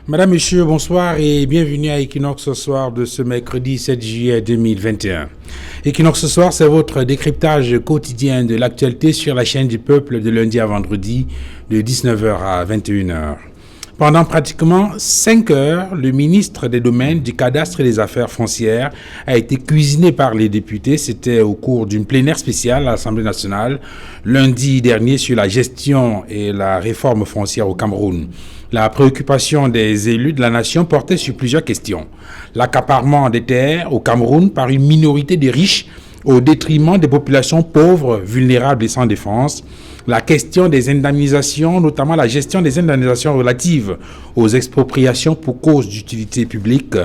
Madame, Monsieur, bonsoir et bienvenue à Equinox ce soir de ce mercredi 7 juillet 2021. Equinox ce soir, c'est votre décryptage quotidien de l'actualité sur la chaîne du peuple de lundi à vendredi de 19h à 21h. Pendant pratiquement 5 heures, le ministre des Domaines, du Cadastre et des Affaires foncières a été cuisiné par les députés. C'était au cours d'une plénière spéciale à l'Assemblée nationale lundi dernier sur la gestion et la réforme foncière au Cameroun. La préoccupation des élus de la nation portait sur plusieurs questions. L'accaparement des terres au Cameroun par une minorité de riches au détriment des populations pauvres, vulnérables et sans défense. La question des indemnisations, notamment la gestion des indemnisations relatives aux expropriations pour cause d'utilité publique,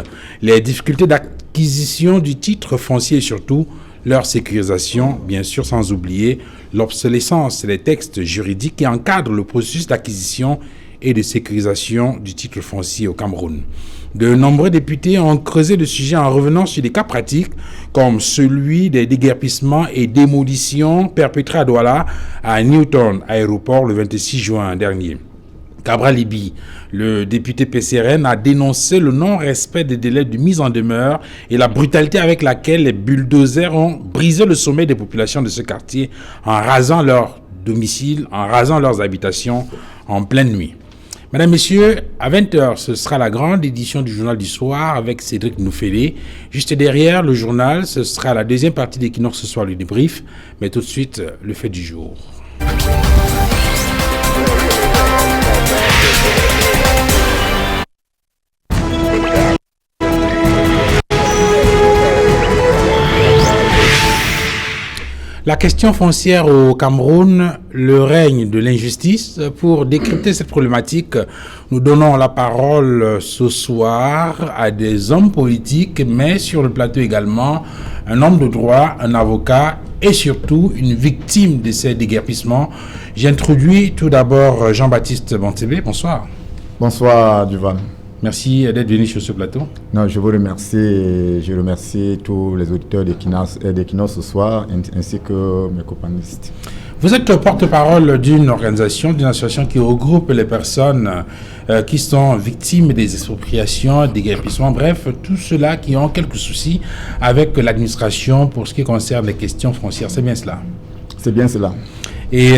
les difficultés d'acquisition du titre foncier et surtout leur sécurisation, bien sûr sans oublier l'obsolescence des textes juridiques qui encadrent le processus d'acquisition et de sécurisation du titre foncier au Cameroun. De nombreux députés ont creusé le sujet en revenant sur des cas pratiques comme celui des déguerpissements et démolitions perpétrés à Douala, à Newton Aéroport le 26 juin dernier. Cabral Libi, le député PCRN, a dénoncé le non-respect des délais de mise en demeure et la brutalité avec laquelle les bulldozers ont brisé le sommeil des populations de ce quartier en rasant leurs domiciles, en rasant leurs habitations en pleine nuit. Mesdames, Messieurs, à 20h, ce sera la grande édition du Journal du Soir avec Cédric Noufélé. Juste derrière le journal, ce sera la deuxième partie d'Equinox ce soir, le débrief. Mais tout de suite, le fait du jour. La question foncière au Cameroun, le règne de l'injustice. Pour décrypter cette problématique, nous donnons la parole ce soir à des hommes politiques, mais sur le plateau également, un homme de droit, un avocat et surtout une victime de ces déguerpissements. J'introduis tout d'abord Jean-Baptiste Bontébé. Bonsoir. Bonsoir, Duval. Merci d'être venu sur ce plateau. Non, je vous remercie et je remercie tous les auditeurs d'Equinox ce soir ainsi que mes companistes. Vous êtes porte-parole d'une organisation, d'une association qui regroupe les personnes qui sont victimes des expropriations, des déguerpissements, bref, tous ceux-là qui ont quelques soucis avec l'administration pour ce qui concerne les questions foncières. C'est bien cela? C'est bien cela. Et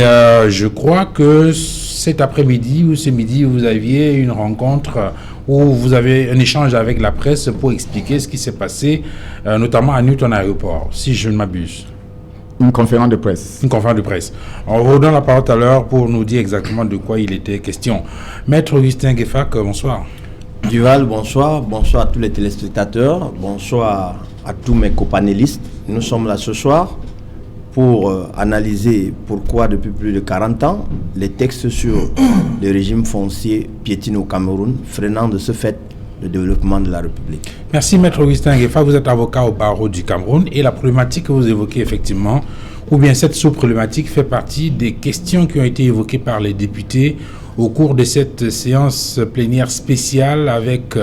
je crois que cet après-midi ou ce midi, vous aviez une rencontre où vous avez un échange avec la presse pour expliquer ce qui s'est passé, notamment à Newton Aéroport, si je ne m'abuse. Une conférence de presse. Une conférence de presse. On vous donne la parole tout à l'heure pour nous dire exactement de quoi il était question. Maître Augustin Gueffac, bonsoir. Duval, bonsoir. Bonsoir à tous les téléspectateurs. Bonsoir à tous mes copanélistes. Nous sommes là ce soir pour analyser pourquoi depuis plus de 40 ans, les textes sur le régime foncier piétinent au Cameroun, freinant de ce fait le développement de la République. Merci Maître Augustin Gueffac, vous êtes avocat au barreau du Cameroun et la problématique que vous évoquez effectivement, ou bien cette sous-problématique fait partie des questions qui ont été évoquées par les députés au cours de cette séance plénière spéciale avec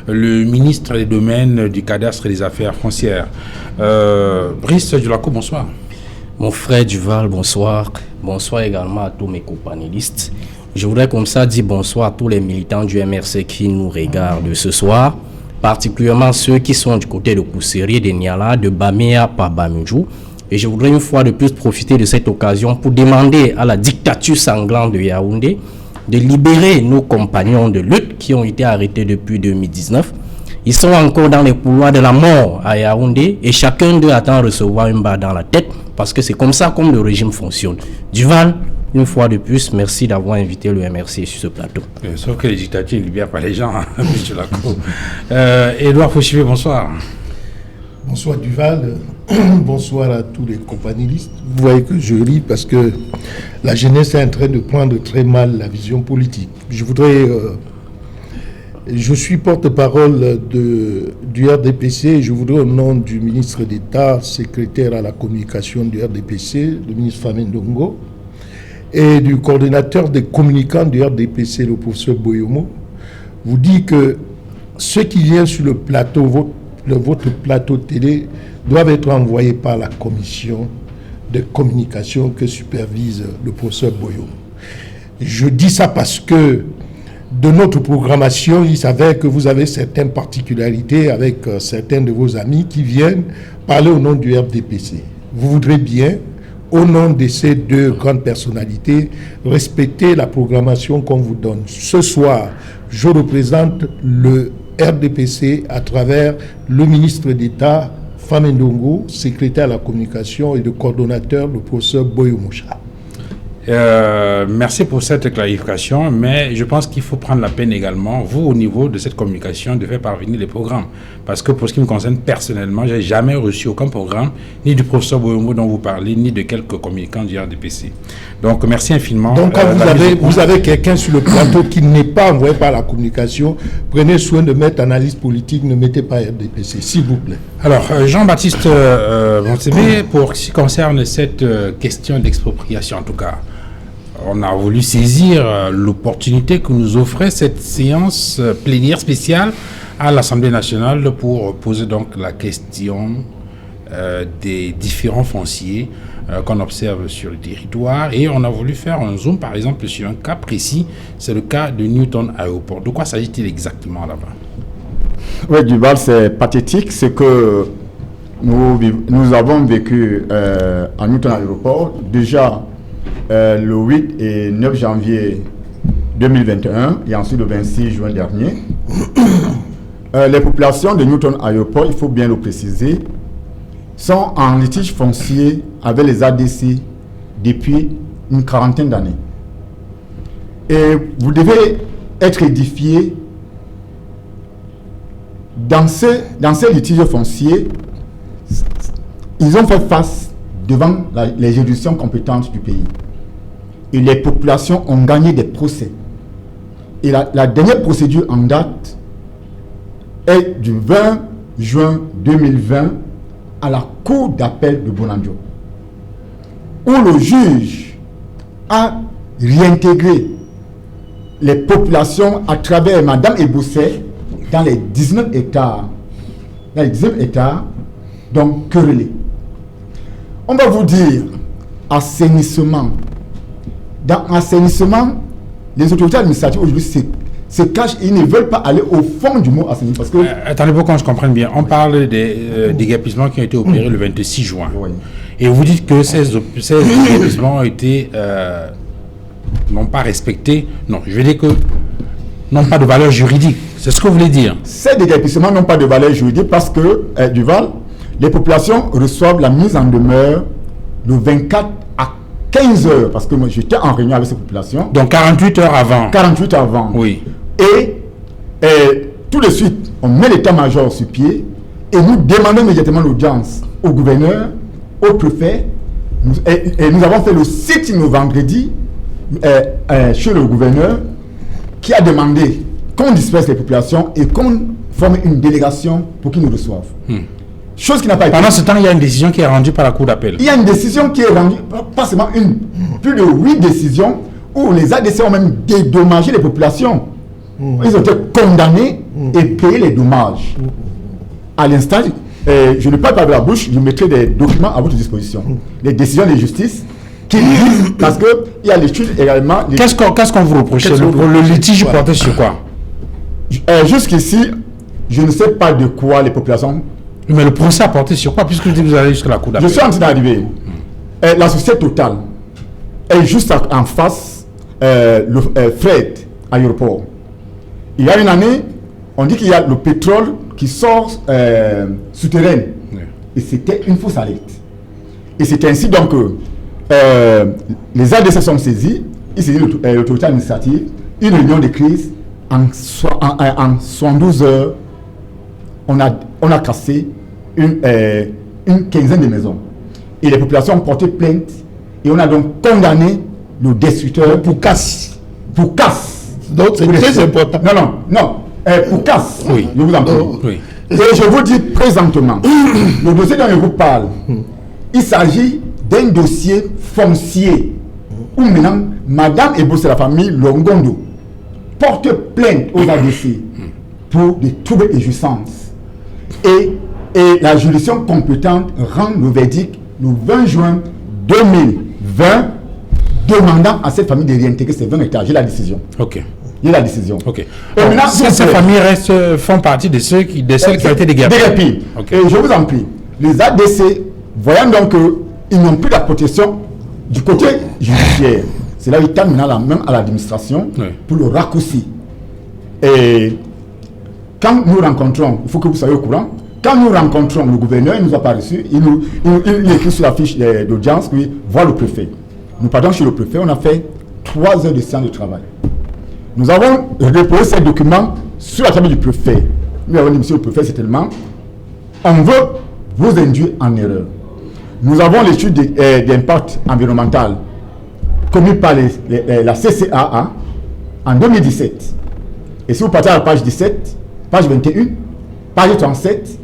le ministre des Domaines, du Cadastre et des Affaires foncières. Brice Dulaco, bonsoir. Mon frère Duval, bonsoir. Bonsoir également à tous mes companélistes. Je voudrais comme ça dire bonsoir à tous les militants du MRC qui nous regardent ce soir, particulièrement ceux qui sont du côté de Kousseri, de Niala, de Bamea, par Bamidjou. Et je voudrais une fois de plus profiter de cette occasion pour demander à la dictature sanglante de Yaoundé de libérer nos compagnons de lutte qui ont été arrêtés depuis 2019. Ils sont encore dans les couloirs de la mort à Yaoundé et chacun d'eux attend de recevoir une balle dans la tête parce que c'est comme ça comme le régime fonctionne. Duval, une fois de plus, merci d'avoir invité le MRC sur ce plateau. Sauf que les dictatures ne libèrent pas les gens, M. Laco. Édouard Fauchivé, bonsoir. Bonsoir Duval, bonsoir à tous les companélistes. Vous voyez que je ris parce que la jeunesse est en train de prendre très mal la vision politique. Je suis porte-parole du RDPC et je voudrais au nom du ministre d'État, secrétaire à la communication du RDPC, le ministre Famé Ndongo, et du coordinateur des communicants du RDPC, le professeur Boyomo, vous dire que ceux qui viennent sur le plateau, votre plateau télé, doivent être envoyés par la commission de communication que supervise le professeur Boyomo. Je dis ça parce que de notre programmation, il s'avère que vous avez certaines particularités avec certains de vos amis qui viennent parler au nom du RDPC. Vous voudrez bien, au nom de ces deux grandes personnalités, respecter la programmation qu'on vous donne. Ce soir, je représente le RDPC à travers le ministre d'État, Famen Ndongo, secrétaire à la communication et le coordonnateur, le professeur Boyo Moucha. Merci pour cette clarification, mais je pense qu'il faut prendre la peine également, vous, au niveau de cette communication, de faire parvenir les programmes. Parce que pour ce qui me concerne personnellement, je n'ai jamais reçu aucun programme, ni du professeur Boyomo dont vous parlez, ni de quelques communicants du RDPC. Donc, merci infiniment. Donc, quand vous avez quelqu'un sur le plateau qui n'est pas envoyé par la communication, prenez soin de mettre analyse politique, ne mettez pas RDPC, s'il vous plaît. Alors, Jean-Baptiste Montébé, pour ce qui concerne cette question d'expropriation, en tout cas, on a voulu saisir l'opportunité que nous offrait cette séance plénière spéciale à l'Assemblée nationale pour poser donc la question des différents fonciers qu'on observe sur le territoire. Et on a voulu faire un zoom, par exemple, sur un cas précis, c'est le cas de Newton Aéroport. De quoi s'agit-il exactement là-bas? Oui, Duval, c'est pathétique. C'est que nous avons vécu à Newton Aéroport déjà le 8 et 9 janvier 2021 et ensuite le 26 juin dernier. Les populations de Newton Aéroport, il faut bien le préciser, sont en litige foncier avec les ADC depuis une quarantaine d'années. Et vous devez être édifié dans ces litiges fonciers. Ils ont fait face devant les juridictions compétentes du pays. Et les populations ont gagné des procès. Et la dernière procédure en date est du 20 juin 2020 à la Cour d'appel de Bonandio, où le juge a réintégré les populations à travers Madame Eboussé dans les 19 hectares. Donc querellés. On va vous dire assainissement. Dans assainissement, les autorités administratives aujourd'hui se cachent et ils ne veulent pas aller au fond du mot assainissement. Parce que attendez pour qu'on je comprenne bien. On parle des déguerpissements qui ont été opérés le 26 juin. Oui. Et vous dites que ces déguerpissements ont été non pas respectés. Non, je veux dire que n'ont pas de valeur juridique. C'est ce que vous voulez dire. Ces déguerpissements n'ont pas de valeur juridique parce que, Duval, les populations reçoivent la mise en demeure le 24 à 15 heures, parce que moi j'étais en réunion avec ces populations. Donc 48 heures avant. 48 heures avant. Oui. Et tout de suite, on met l'état-major sur pied et nous demandons immédiatement l'audience au gouverneur, au préfet. Et nous avons fait le sit-in vendredi chez le gouverneur qui a demandé qu'on disperse les populations et qu'on forme une délégation pour qu'ils nous reçoivent. Chose qui n'a pas été. Pendant ce temps, il y a une décision qui est rendue par la Cour d'appel. Il y a une décision qui est rendue, pas seulement une, plus de 8 décisions où les ADC ont même dédommagé les populations. Ils ont été condamnés et payé les dommages. À l'instant, je ne parle pas de la bouche, je mettrai des documents à votre disposition. Les décisions de justice qui disent, parce qu'il y a l'étude également. Qu'est-ce qu'on vous reproche? Le litige porté sur quoi? Jusqu'ici, je ne sais pas de quoi les populations. Mais le procès a porté sur quoi, puisque vous allez jusqu'à la Cour d'appel? Je suis en train d'arriver. La société Total est juste en face le Fred Aéroport. Il y a une année, on dit qu'il y a le pétrole qui sort souterrain. Oui. Et c'était une fausse alerte. Et c'est ainsi donc que les ADC sont saisis, ils saisissent l'autorité administrative, une réunion de crise, en 72 heures, on a cassé une quinzaine de maisons. Et les populations ont porté plainte et on a donc condamné le destructeur pour casse. Pour casse. Donc c'est très important. Non. Pour casse. Oui. Je vous en prie. Oui. Et je vous dis présentement, le dossier dont je vous parle, il s'agit d'un dossier foncier où maintenant, Madame Ebo, c'est la famille Longondo, porte plainte aux ADC pour des troubles et jouissances. Et la juridiction compétente rend le verdict le 20 juin 2020, demandant à cette famille de réintégrer ces 20 hectares. J'ai la décision. Ok. il y a la décision. Ok. Maintenant, Ces familles font partie de celles qui ont été déguerpies. Okay. Et je vous en prie, les ADC, voyant donc qu'ils n'ont plus la protection du côté judiciaire, c'est là où ils tendent maintenant même à l'administration pour le raccourci. Et quand nous rencontrons, il faut que vous soyez au courant, quand nous rencontrons le gouverneur, il ne nous a pas reçus, il écrit sur la fiche d'audience, oui, voir le préfet. Nous partons chez le préfet, on a fait 3 heures de séance de travail. Nous avons déposé ces documents sur la table du préfet. Nous avons dit, monsieur le préfet, c'est tellement, on veut vous induire en erreur. Nous avons l'étude d'impact environnemental commise par la CCAA en 2017. Et si vous partez à la page 17, page 21, page 37,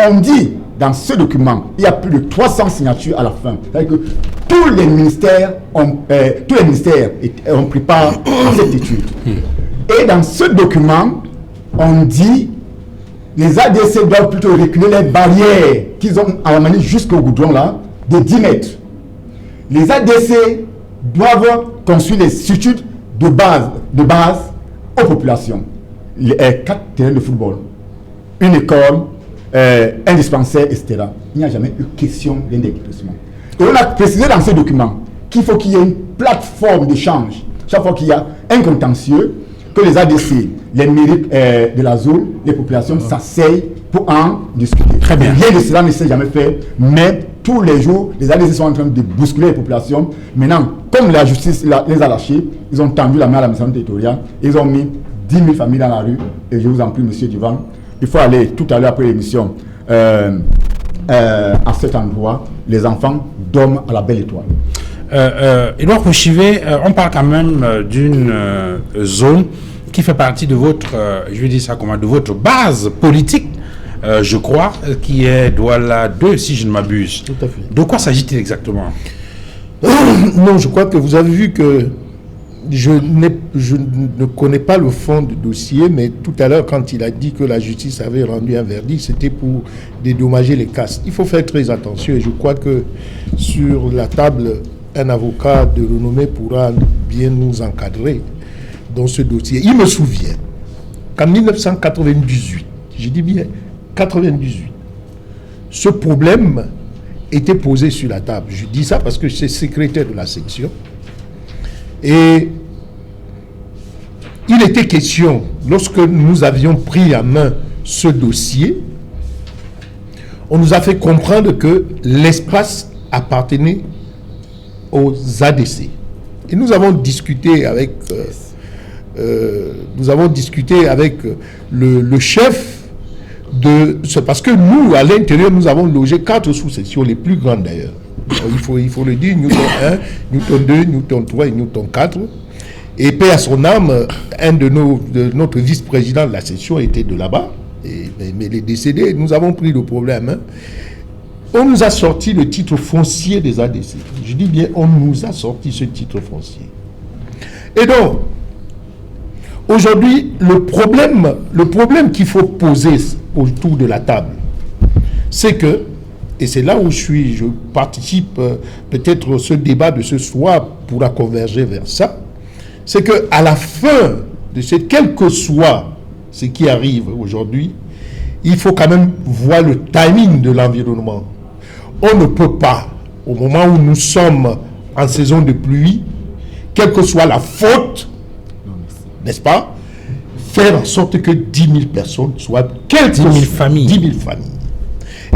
on dit dans ce document, il y a plus de 300 signatures à la fin. C'est-à-dire que tous les ministères ont pris part à cette étude. Et dans ce document, on dit les ADC doivent plutôt reculer les barrières qu'ils ont amenées jusqu'au goudron là, de 10 mètres. Les ADC doivent construire les structures de base aux populations. 4 terrains de football, une école, un dispensaire, etc. Il n'y a jamais eu question d'un déguerpissement. Et on a précisé dans ce document qu'il faut qu'il y ait une plateforme d'échange. Chaque fois qu'il y a un contentieux, que les ADC, les mairies de la zone, les populations s'asseyent pour en discuter. Très bien. Rien de cela ne s'est jamais fait, mais tous les jours, les ADC sont en train de bousculer les populations. Maintenant, comme la justice les a lâchés, ils ont tendu la main à la mission territoriale, ils ont mis 10 000 familles dans la rue. Et je vous en prie, monsieur Duvan, il faut aller tout à l'heure après l'émission à cet endroit. Les enfants dorment à la belle étoile. Edouard Kouchivé, on parle quand même d'une zone qui fait partie de votre, je vais dire ça comment, de votre base politique, je crois, qui est Douala 2, si je ne m'abuse. Tout à fait. De quoi s'agit-il exactement? Non, je crois que vous avez vu que je ne connais pas le fond du dossier, mais tout à l'heure, quand il a dit que la justice avait rendu un verdict, c'était pour dédommager les castes. Il faut faire très attention et je crois que sur la table, un avocat de renommée pourra bien nous encadrer dans ce dossier. Il me souvient qu'en 1998, je dis bien 98, ce problème était posé sur la table. Je dis ça parce que je suis secrétaire de la section. Et il était question, lorsque nous avions pris en main ce dossier, on nous a fait comprendre que l'espace appartenait aux ADC. Et nous avons discuté avec, le chef de... Parce que nous, à l'intérieur, nous avons logé 4 sous-sections, les plus grandes d'ailleurs. Il faut le dire, Newton 1, Newton 2, Newton 3 et Newton 4. Et paix à son âme, un de notre vice-président de la section était de là-bas. Mais les décédés, nous avons pris le problème. Hein. On nous a sorti le titre foncier des ADC. Je dis bien, on nous a sorti ce titre foncier. Et donc, aujourd'hui, le problème qu'il faut poser autour de la table, c'est que, et c'est là où je participe, peut-être ce débat de ce soir pourra converger vers ça, c'est qu'à la fin de quel que soit ce qui arrive aujourd'hui, il faut quand même voir le timing de l'environnement. On ne peut pas, au moment où nous sommes en saison de pluie, quelle que soit la faute, n'est-ce pas, faire en sorte que 10 000 personnes soient... 10 000 familles. 10 000 familles.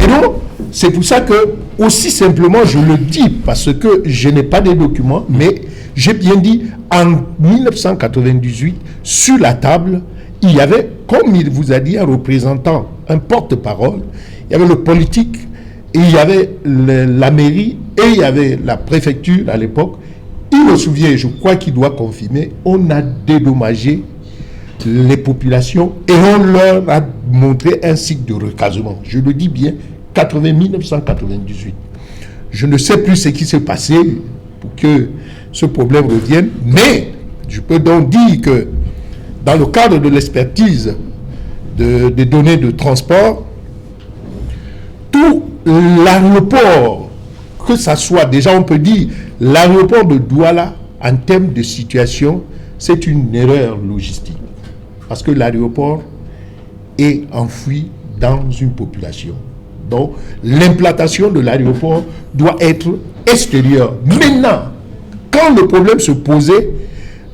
Et donc, c'est pour ça que, aussi simplement, je le dis, parce que je n'ai pas de documents, mais j'ai bien dit, en 1998, sur la table, il y avait, comme il vous a dit, un représentant, un porte-parole, il y avait le politique, et il y avait la mairie, et il y avait la préfecture à l'époque. Il me souvient, je crois qu'il doit confirmer, on a dédommagé les populations et on leur a montré un site de recasement. Je le dis bien, 1998. Je ne sais plus ce qui s'est passé pour que ce problème revienne, mais je peux donc dire que dans le cadre de l'expertise des données de transport, tout l'aéroport, que ça soit, déjà on peut dire, l'aéroport de Douala, en termes de situation, c'est une erreur logistique. Parce que l'aéroport est enfoui dans une population. Donc, l'implantation de l'aéroport doit être extérieure. Maintenant, quand le problème se posait,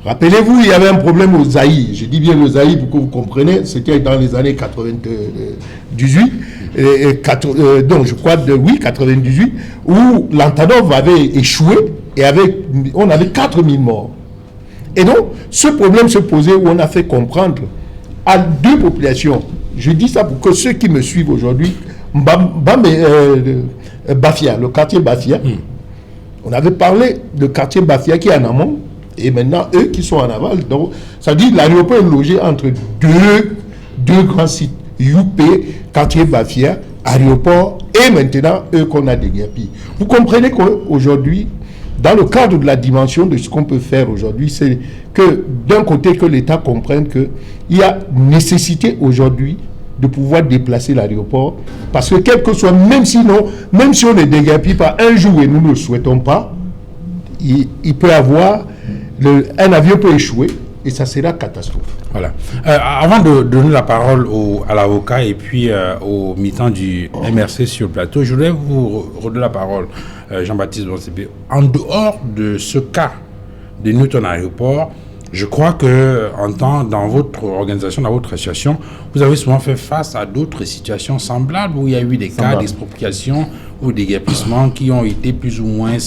rappelez-vous, il y avait un problème au Zaïre. Je dis bien le Zaïre pour que vous compreniez. C'était dans les années 98, donc je crois, 98, où l'Antonov avait échoué et on avait 4000 morts. Et donc, ce problème se posait où on a fait comprendre à deux populations. Je dis ça pour que ceux qui me suivent aujourd'hui, Bafia, le quartier Bafia, on avait parlé de quartier Bafia qui est en amont, et maintenant eux qui sont en aval. Donc, ça dit l'aéroport est logé entre deux grands sites, UP, quartier Bafia, aéroport, et maintenant eux qu'on a déguerpis. Vous comprenez qu'aujourd'hui, dans le cadre de la dimension de ce qu'on peut faire aujourd'hui, c'est que d'un côté que l'État comprenne qu'il y a nécessité aujourd'hui de pouvoir déplacer l'aéroport, parce que quel que soit, même si on ne déguerpit pas un jour et nous ne le souhaitons pas, il peut avoir, un avion peut échouer et ça sera catastrophe. Voilà. Avant de donner la parole à l'avocat et puis au militant du MRC sur le plateau, je voudrais vous redonner la parole, Jean-Baptiste Bonsébé. En dehors de ce cas de Newton Aéroport, je crois que dans votre organisation, dans votre association, vous avez souvent fait face à d'autres situations semblables où il y a eu des cas d'expropriation ou d'éguerpissement qui ont été plus ou moins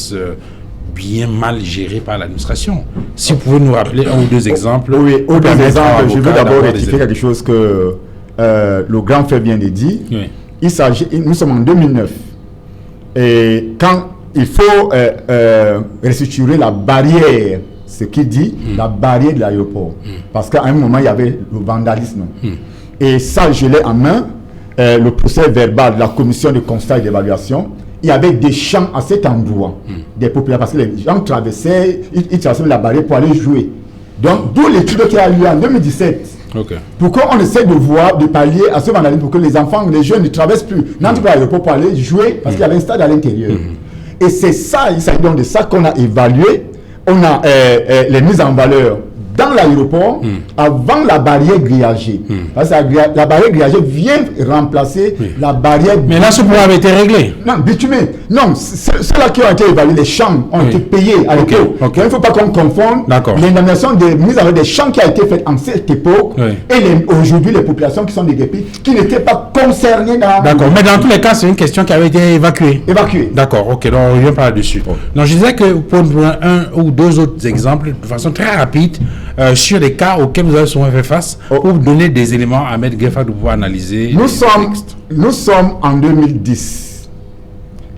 bien mal gérés par l'administration. Si vous pouvez nous rappeler un ou deux exemples. Oui, au deux exemples, je veux d'abord rectifier quelque chose que le grand frère vient de dire. Oui. Nous sommes en 2009. Et quand il faut restructurer la barrière, ce qu'il dit, la barrière de l'aéroport. Parce qu'à un moment, il y avait le vandalisme. Et ça, je l'ai en main, le procès verbal de la commission de constat et d'évaluation. Il y avait des champs à cet endroit, des populations, parce que les gens traversaient, ils traversaient la barrière pour aller jouer. Donc, d'où l'étude qui a eu en 2017. Pourquoi on essaie de pallier à ce vandalisme pour que les enfants, les jeunes ne traversent plus, n'entrent pas à l'aéroport pour aller jouer, parce qu'il y avait un stade à l'intérieur. Et c'est ça, il s'agit donc de ça qu'on a évalué. On a les mises en valeur dans l'aéroport avant la barrière grillagée. Parce que la barrière grillagée vient remplacer la barrière... Mais là, ce problème avait été réglé. Non, bitumé. Non, ceux-là qui ont été évalués, les champs ont été payés à l'époque. Il ne faut pas qu'on confonde l'indemnisation des mises en valeur des champs qui a été faite en cette époque et aujourd'hui les populations qui sont déguerpies, qui n'étaient pas concernées dans... D'accord, mais dans tous les cas, c'est une question qui avait été évacuée. D'accord, ok, donc on ne revient pas là-dessus. Donc je disais que pour un ou deux autres exemples, de façon très rapide, sur les cas auxquels vous avez souvent fait face, pour donner des éléments à mettre greffe de pouvoir analyser. Nous sommes en 2010.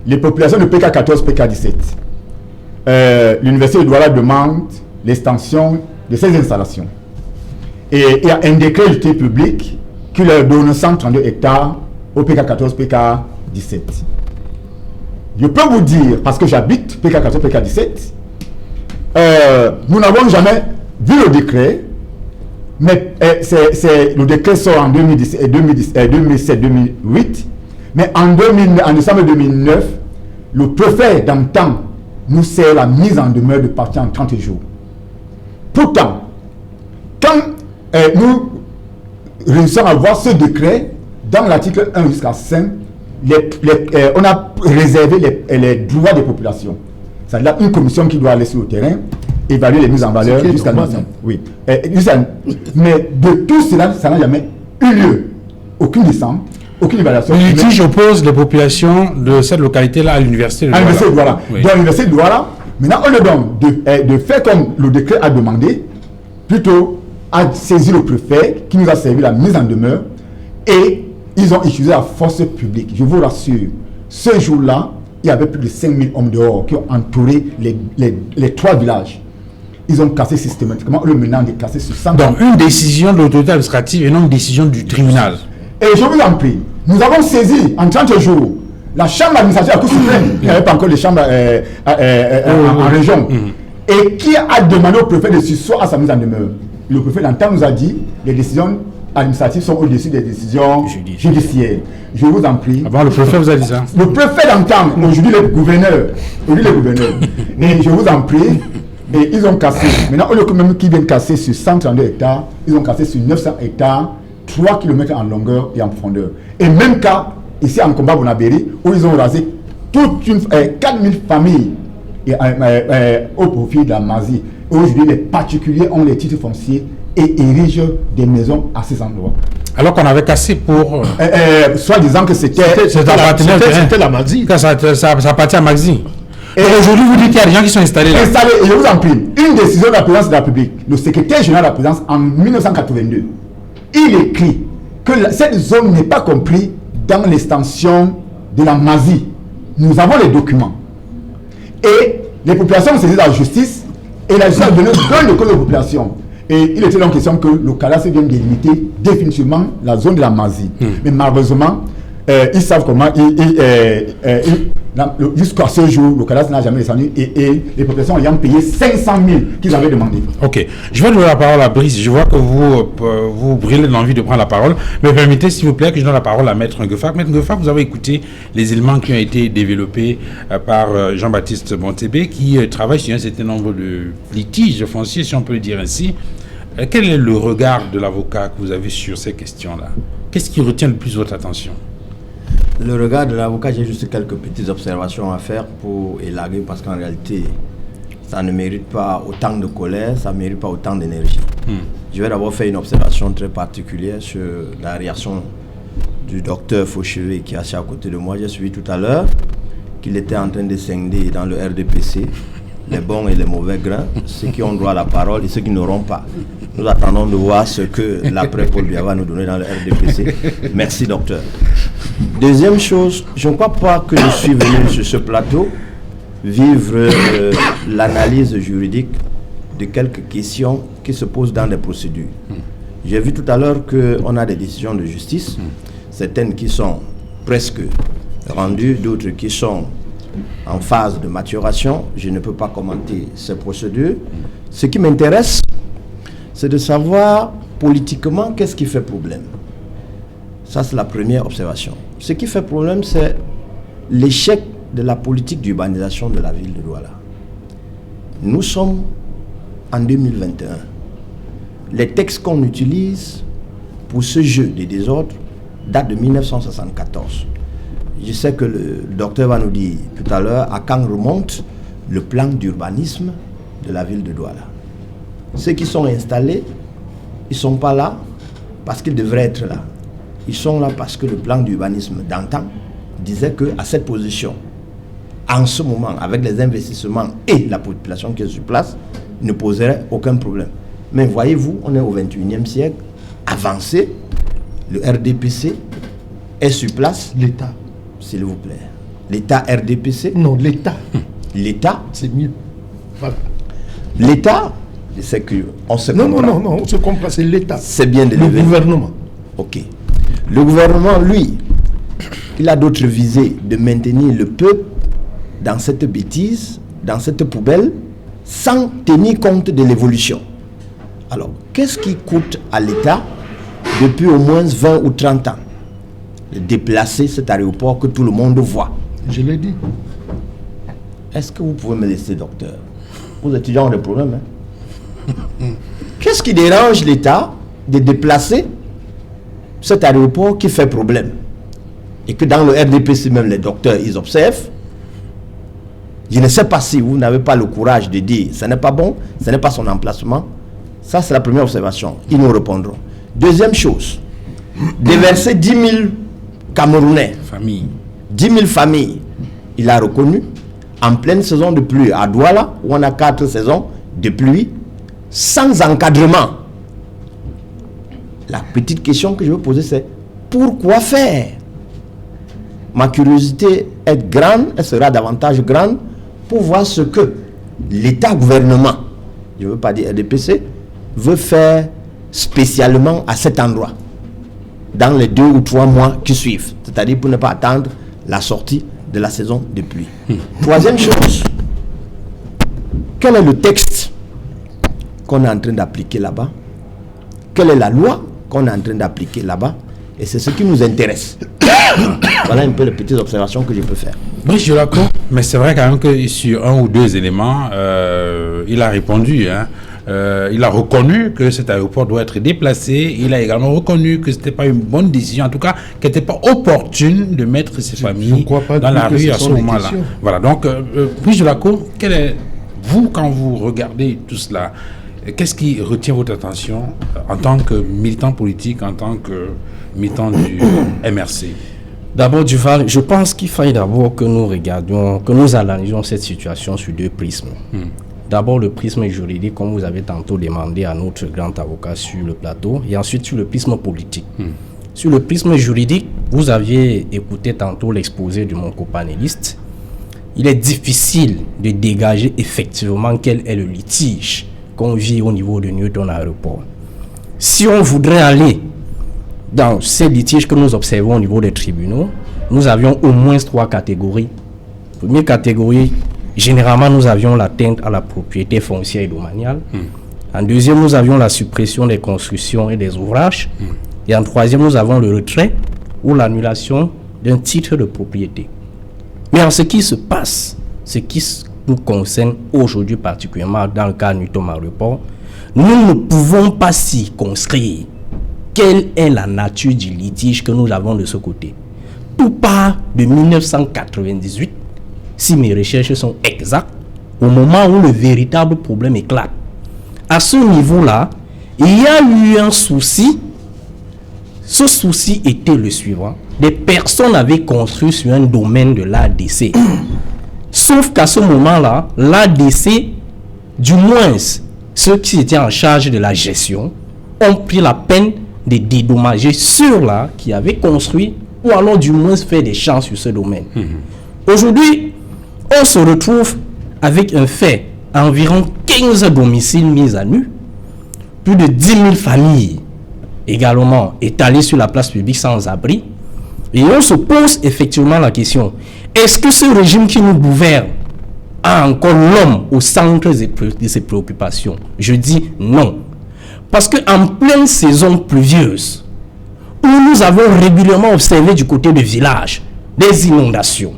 Les populations de PK14, PK17. L'université de Douala demande l'extension de ces installations. Et il y a un décret d'utilité publique qui leur donne 132 hectares au PK14, PK17. Je peux vous dire, parce que j'habite PK14, PK17, nous n'avons jamais vu le décret, mais le décret sort en 2007-2008, mais en décembre 2009, le préfet d'antan nous sert la mise en demeure de partir en 30 jours. Pourtant, quand nous réussissons à voir ce décret, dans l'article 1 jusqu'à 5, on a réservé les droits des populations. C'est-à-dire une commission qui doit aller sur le terrain, évaluer les mises en valeur jusqu'à maintenant. Oui. Mais de tout cela, ça n'a jamais eu lieu. Aucune descente, aucune évaluation. Le litige oppose les populations de cette localité-là à l'université de Douala. À l'université de Douala. Oui. Dans l'université de Douala, maintenant on le donne de faire comme le décret a demandé, plutôt à saisir le préfet qui nous a servi la mise en demeure et ils ont utilisé la force publique. Je vous rassure, ce jour-là, il y avait plus de 5000 hommes dehors qui ont entouré les trois villages. Ils ont cassé systématiquement le menant de casser sur 100. Donc une décision de l'autorité administrative et non une décision du tribunal. Et je vous en prie, nous avons saisi en 30 jours la chambre administrative à la Cour suprême. Il n'y avait pas encore les chambres en région. Et qui a demandé au préfet de surseoir à sa mise en demeure. Le préfet d'antan nous a dit les décisions administratives sont au-dessus des décisions judiciaires. Je vous en prie. Avant, le préfet vous a dit ça. Le préfet d'antan, aujourd'hui le gouverneur. Et je vous en prie, Et ils ont cassé, maintenant, au lieu que même qu'ils viennent casser sur 132 hectares, ils ont cassé sur 900 hectares, 3 km en longueur et en profondeur. Et même cas, ici en Komba Bonaberi, où ils ont rasé toute 4000 familles au profit de la Mazie. Aujourd'hui, les particuliers ont les titres fonciers et érigent des maisons à ces endroits. Alors qu'on avait cassé pour... soit disant que c'était la Mazie. Ça appartient à Mazie. Et aujourd'hui, vous dites qu'il y a des gens qui sont installés là. Installés, et je vous en prie, une décision de la présidence de la République, le secrétaire général de la présidence en 1982, il écrit que cette zone n'est pas comprise dans l'extension de la Mazie. Nous avons les documents. Et les populations ont saisi la justice, et la justice a donné gain de cause aux populations. Et il était donc question que le cadastre vienne délimiter définitivement la zone de la Mazie. Mais malheureusement, ils savent comment, jusqu'à ce jour, le cadastre n'a jamais descendu et les populations ayant payé 500 000 qu'ils avaient demandé. Ok, je vais donner la parole à Brice. Je vois que vous brûlez l'envie de prendre la parole. Mais permettez, s'il vous plaît, que je donne la parole à Maître Nguefak. Maître Nguefak, vous avez écouté les éléments qui ont été développés par Jean-Baptiste Bontébé, qui travaille sur un certain nombre de litiges fonciers, si on peut le dire ainsi. Quel est le regard de l'avocat que vous avez sur ces questions-là? Qu'est-ce qui retient le plus votre attention? Le regard de l'avocat, j'ai juste quelques petites observations à faire pour élaguer, parce qu'en réalité, ça ne mérite pas autant de colère, ça ne mérite pas autant d'énergie. Je vais d'abord faire une observation très particulière sur la réaction du docteur Fauchevet qui est assis à côté de moi. J'ai suivi tout à l'heure qu'il était en train de scinder dans le RDPC les bons et les mauvais grains, ceux qui ont droit à la parole et ceux qui n'auront pas. Nous attendons de voir ce que l'après-Paul Biya va nous donner dans le RDPC. Merci, docteur. Deuxième chose, je ne crois pas que je suis venu sur ce plateau vivre l'analyse juridique de quelques questions qui se posent dans les procédures. J'ai vu tout à l'heure qu'on a des décisions de justice, certaines qui sont presque rendues, d'autres qui sont en phase de maturation. Je ne peux pas commenter ces procédures. Ce qui m'intéresse, c'est de savoir politiquement qu'est-ce qui fait problème. Ça, c'est la première observation. Ce qui fait problème, c'est l'échec de la politique d'urbanisation de la ville de Douala. Nous sommes en 2021. Les textes qu'on utilise pour ce jeu des désordres datent de 1974. Je sais que le docteur va nous dire tout à l'heure à quand remonte le plan d'urbanisme de la ville de Douala. Ceux qui sont installés, ils ne sont pas là parce qu'ils devraient être là. Ils sont là parce que le plan d'urbanisme d'antan disait qu'à cette position, en ce moment, avec les investissements et la population qui est sur place, ne poserait aucun problème. Mais voyez-vous, on est au 21e siècle, avancé, le RDPC est sur place. L'État. S'il vous plaît. L'État RDPC? Non, l'État. L'État? C'est mieux. Voilà. L'État, c'est que on se non, comprend. non, on se comprend, c'est l'État. C'est bien de le gouvernement. Ok. Le gouvernement, lui, il a d'autres visées de maintenir le peuple dans cette bêtise, dans cette poubelle, sans tenir compte de l'évolution. Alors, qu'est-ce qui coûte à l'État depuis au moins 20 ou 30 ans de déplacer cet aéroport que tout le monde voit? Je l'ai dit. Est-ce que vous pouvez me laisser, docteur? Vous étudiants ont des problèmes. Qu'est-ce qui dérange l'État de déplacer cet aéroport qui fait problème? Et que dans le RDPC, même les docteurs, ils observent. Je ne sais pas si vous n'avez pas le courage de dire ce n'est pas bon, ce n'est pas son emplacement. Ça, c'est la première observation. Ils nous répondront. Deuxième chose, déverser 10 000 Camerounais, 10 000 familles, il a reconnu, en pleine saison de pluie à Douala, où on a 4 saisons de pluie, sans encadrement. La petite question que je veux poser, c'est pourquoi faire? Ma curiosité est grande, elle sera davantage grande pour voir ce que l'État-gouvernement, je ne veux pas dire RDPC, veut faire spécialement à cet endroit dans les 2 ou 3 mois qui suivent, c'est-à-dire pour ne pas attendre la sortie de la saison de pluie. Troisième chose, quel est le texte qu'on est en train d'appliquer là-bas? Quelle est la loi qu'on est en train d'appliquer là-bas? Et c'est ce qui nous intéresse. Voilà un peu les petites observations que je peux faire. Oui, je suis d'accord. Mais c'est vrai quand même que sur un ou deux éléments, il a répondu. Hein. Il a reconnu que cet aéroport doit être déplacé. Il a également reconnu que ce n'était pas une bonne décision, en tout cas, qu'elle n'était pas opportune de mettre ces familles dans la rue à ce moment-là. Voilà, donc, puis je la cour, quel est, vous, quand vous regardez tout cela, qu'est-ce qui retient votre attention en tant que militant politique, en tant que militant du MRC? D'abord, Duval, je pense qu'il faille d'abord que nous regardions, que nous analysions cette situation sur deux prismes. D'abord, le prisme juridique, comme vous avez tantôt demandé à notre grand avocat sur le plateau, et ensuite sur le prisme politique. Sur le prisme juridique, vous aviez écouté tantôt l'exposé de mon copanéliste. Il est difficile de dégager effectivement quel est le litige qu'on vit au niveau de Newton Aéroport. Si on voudrait aller dans ces litiges que nous observons au niveau des tribunaux, nous avions au moins 3 catégories. Première catégorie, généralement, nous avions l'atteinte à la propriété foncière et domaniale. En deuxième, nous avions la suppression des constructions et des ouvrages. Et en troisième, nous avons le retrait ou l'annulation d'un titre de propriété. Mais en ce qui se passe, ce qui nous concerne aujourd'hui particulièrement dans le cas de Newton Aéroport, nous ne pouvons pas circonscrire quelle est la nature du litige que nous avons de ce côté. Tout part de 1998, si mes recherches sont exactes, au moment où le véritable problème éclate. À ce niveau-là, il y a eu un souci. Ce souci était le suivant. Des personnes avaient construit sur un domaine de l'ADC. Sauf qu'à ce moment-là, l'ADC, du moins ceux qui étaient en charge de la gestion, ont pris la peine de dédommager ceux-là qui avaient construit ou alors du moins fait des champs sur ce domaine. Aujourd'hui, on se retrouve avec un fait, environ 15 domiciles mis à nu, plus de 10 000 familles également étalées sur la place publique sans abri, et on se pose effectivement la question, est-ce que ce régime qui nous gouverne a encore l'homme au centre de ses préoccupations? Je dis non. Parce qu'en pleine saison pluvieuse, où nous avons régulièrement observé du côté du village des inondations,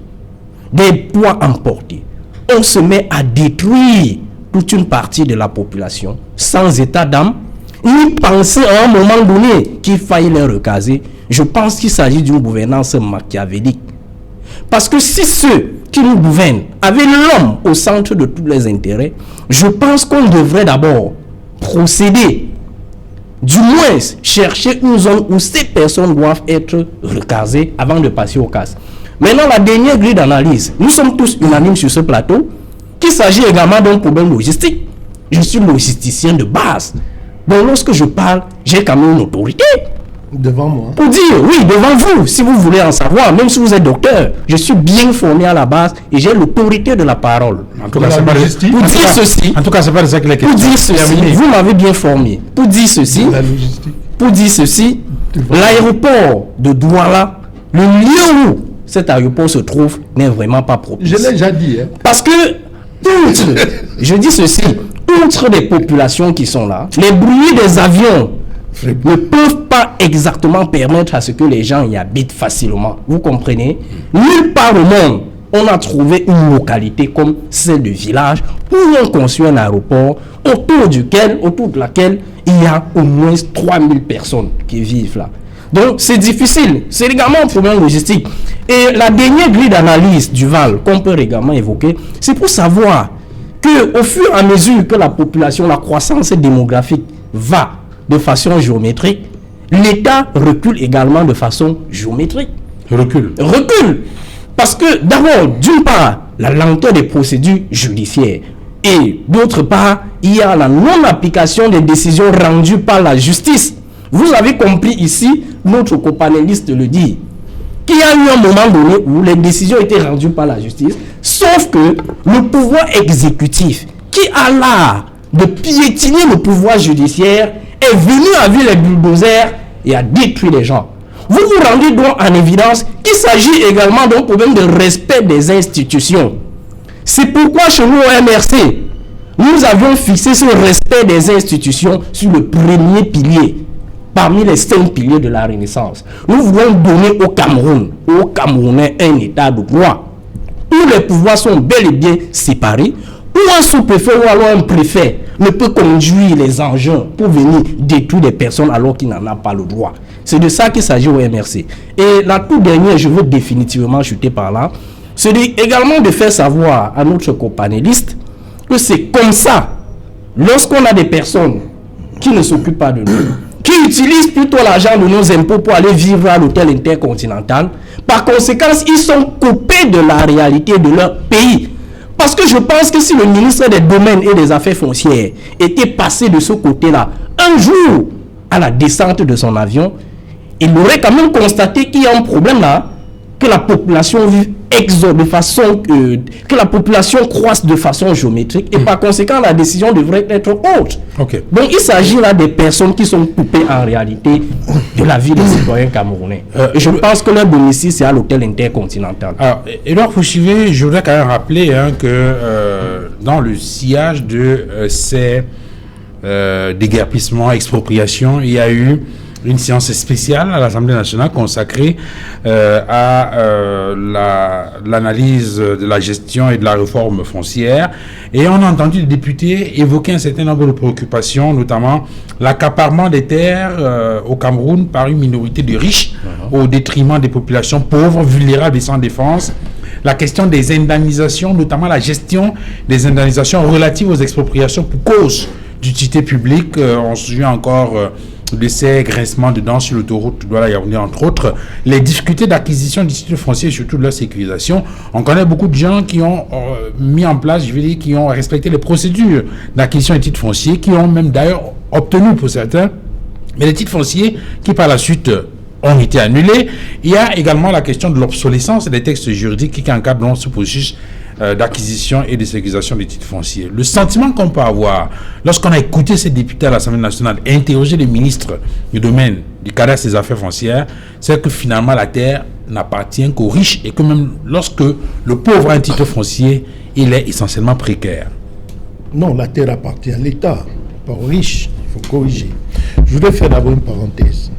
des poids emportés, on se met à détruire toute une partie de la population sans état d'âme, ni penser à un moment donné qu'il faille les recaser. Je pense qu'il s'agit d'une gouvernance machiavélique. Parce que si ceux qui nous gouvernent avaient l'homme au centre de tous les intérêts, je pense qu'on devrait d'abord procéder, du moins chercher une zone où ces personnes doivent être recasées avant de passer au casse. Maintenant, la dernière grille d'analyse, nous sommes tous unanimes sur ce plateau, qu'il s'agit également d'un problème logistique. Je suis logisticien de base. Donc lorsque je parle, j'ai quand même une autorité. Devant moi. Pour dire, oui, devant vous, si vous voulez en savoir, même si vous êtes docteur, je suis bien formé à la base et j'ai l'autorité de la parole. En tout cas, c'est pas pour dire ceci. En tout cas, c'est pas de ça qu'il est question. Pour dire ceci, vous m'avez bien formé. Pour dire ceci, La logistique. pour dire ceci, l'aéroport de Douala, le lieu où cet aéroport se trouve n'est vraiment pas propice. Je l'ai déjà dit. Hein. Parce que, outre, je dis ceci, outre les populations qui sont là, les bruits des avions ne peuvent pas exactement permettre à ce que les gens y habitent facilement. Vous comprenez? Nulle part au monde, on a trouvé une localité comme celle du village où on construit un aéroport autour de laquelle il y a au moins 3000 personnes qui vivent là. Donc c'est difficile, c'est également un problème logistique. Et la dernière grille d'analyse du Val qu'on peut également évoquer, c'est pour savoir que au fur et à mesure que la population, la croissance démographique va de façon géométrique, l'État recule également de façon géométrique. Recule. Parce que d'abord, d'une part, la lenteur des procédures judiciaires. Et d'autre part, il y a la non-application des décisions rendues par la justice. Vous avez compris ici, notre copanéliste le dit, qu'il y a eu un moment donné où les décisions étaient rendues par la justice, sauf que le pouvoir exécutif, qui a l'art de piétiner le pouvoir judiciaire, est venu avec les bulldozers et a détruit les gens. Vous vous rendez donc en évidence qu'il s'agit également d'un problème de respect des institutions. C'est pourquoi chez nous au MRC, nous avions fixé ce respect des institutions sur le premier pilier, parmi les 5 piliers de la Renaissance. Nous voulons donner au Cameroun, aux Camerounais, un état de droit. où les pouvoirs sont bel et bien séparés, où un sous-préfet ou alors un préfet ne peut conduire les engins pour venir détruire des personnes alors qu'il n'en a pas le droit. C'est de ça qu'il s'agit au MRC. Et la toute dernière, je veux définitivement chuter par là, c'est également de faire savoir à notre copanéliste que c'est comme ça, lorsqu'on a des personnes qui ne s'occupent pas de nous, qui utilisent plutôt l'argent de nos impôts pour aller vivre à l'hôtel intercontinental, par conséquent, ils sont coupés de la réalité de leur pays. Parce que je pense que si le ministre des Domaines et des Affaires foncières était passé de ce côté-là, un jour, à la descente de son avion, il aurait quand même constaté qu'il y a un problème là, que la population vive de façon que la population croisse de façon géométrique et par conséquent la décision devrait être haute. Okay. Donc il s'agit là des personnes qui sont coupées en réalité de la vie des citoyens camerounais. Et je pense que leur domicile c'est à l'hôtel intercontinental. Alors, Edouard Fouchivé, je voudrais quand même rappeler que dans le sillage de ces déguerpissements, expropriations, il y a eu une séance spéciale à l'Assemblée nationale consacrée à l'analyse de la gestion et de la réforme foncière. Et on a entendu les députés évoquer un certain nombre de préoccupations, notamment l'accaparement des terres au Cameroun par une minorité de riches au détriment des populations pauvres, vulnérables et sans défense. La question des indemnisations, notamment la gestion des indemnisations relatives aux expropriations pour cause d'utilité publique. On se souvient encore de ces grincements de dents sur l'autoroute Douala-Yaoundé, entre autres, les difficultés d'acquisition du titre foncier et surtout de leur sécurisation. On connaît beaucoup de gens qui ont mis en place, je veux dire, qui ont respecté les procédures d'acquisition des titres fonciers, qui ont même d'ailleurs obtenu pour certains, mais les titres fonciers qui par la suite ont été annulés. Il y a également la question de l'obsolescence des textes juridiques qui encadrent ce processus d'acquisition et de sécurisation des titres fonciers. Le sentiment qu'on peut avoir lorsqu'on a écouté ces députés à l'Assemblée nationale et interrogé les ministres du domaine du cadastre des affaires foncières, c'est que finalement la terre n'appartient qu'aux riches et que même lorsque le pauvre a un titre foncier, il est essentiellement précaire. Non, la terre appartient à l'État, pas aux riches. Il faut corriger. Je voudrais faire d'abord une parenthèse.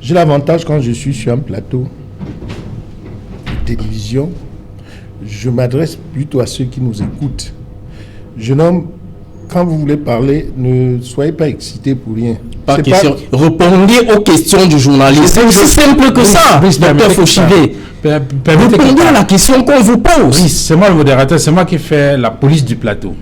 J'ai l'avantage quand je suis sur un plateau de télévision, je m'adresse plutôt à ceux qui nous écoutent. Jeune homme, quand vous voulez parler, ne soyez pas excité pour rien. Pas question. Répondez aux questions du journaliste. C'est aussi simple que ça, docteur Fouchivé. Répondez à la question qu'on vous pose. Oui, c'est moi le modérateur, c'est moi qui fais la police du plateau.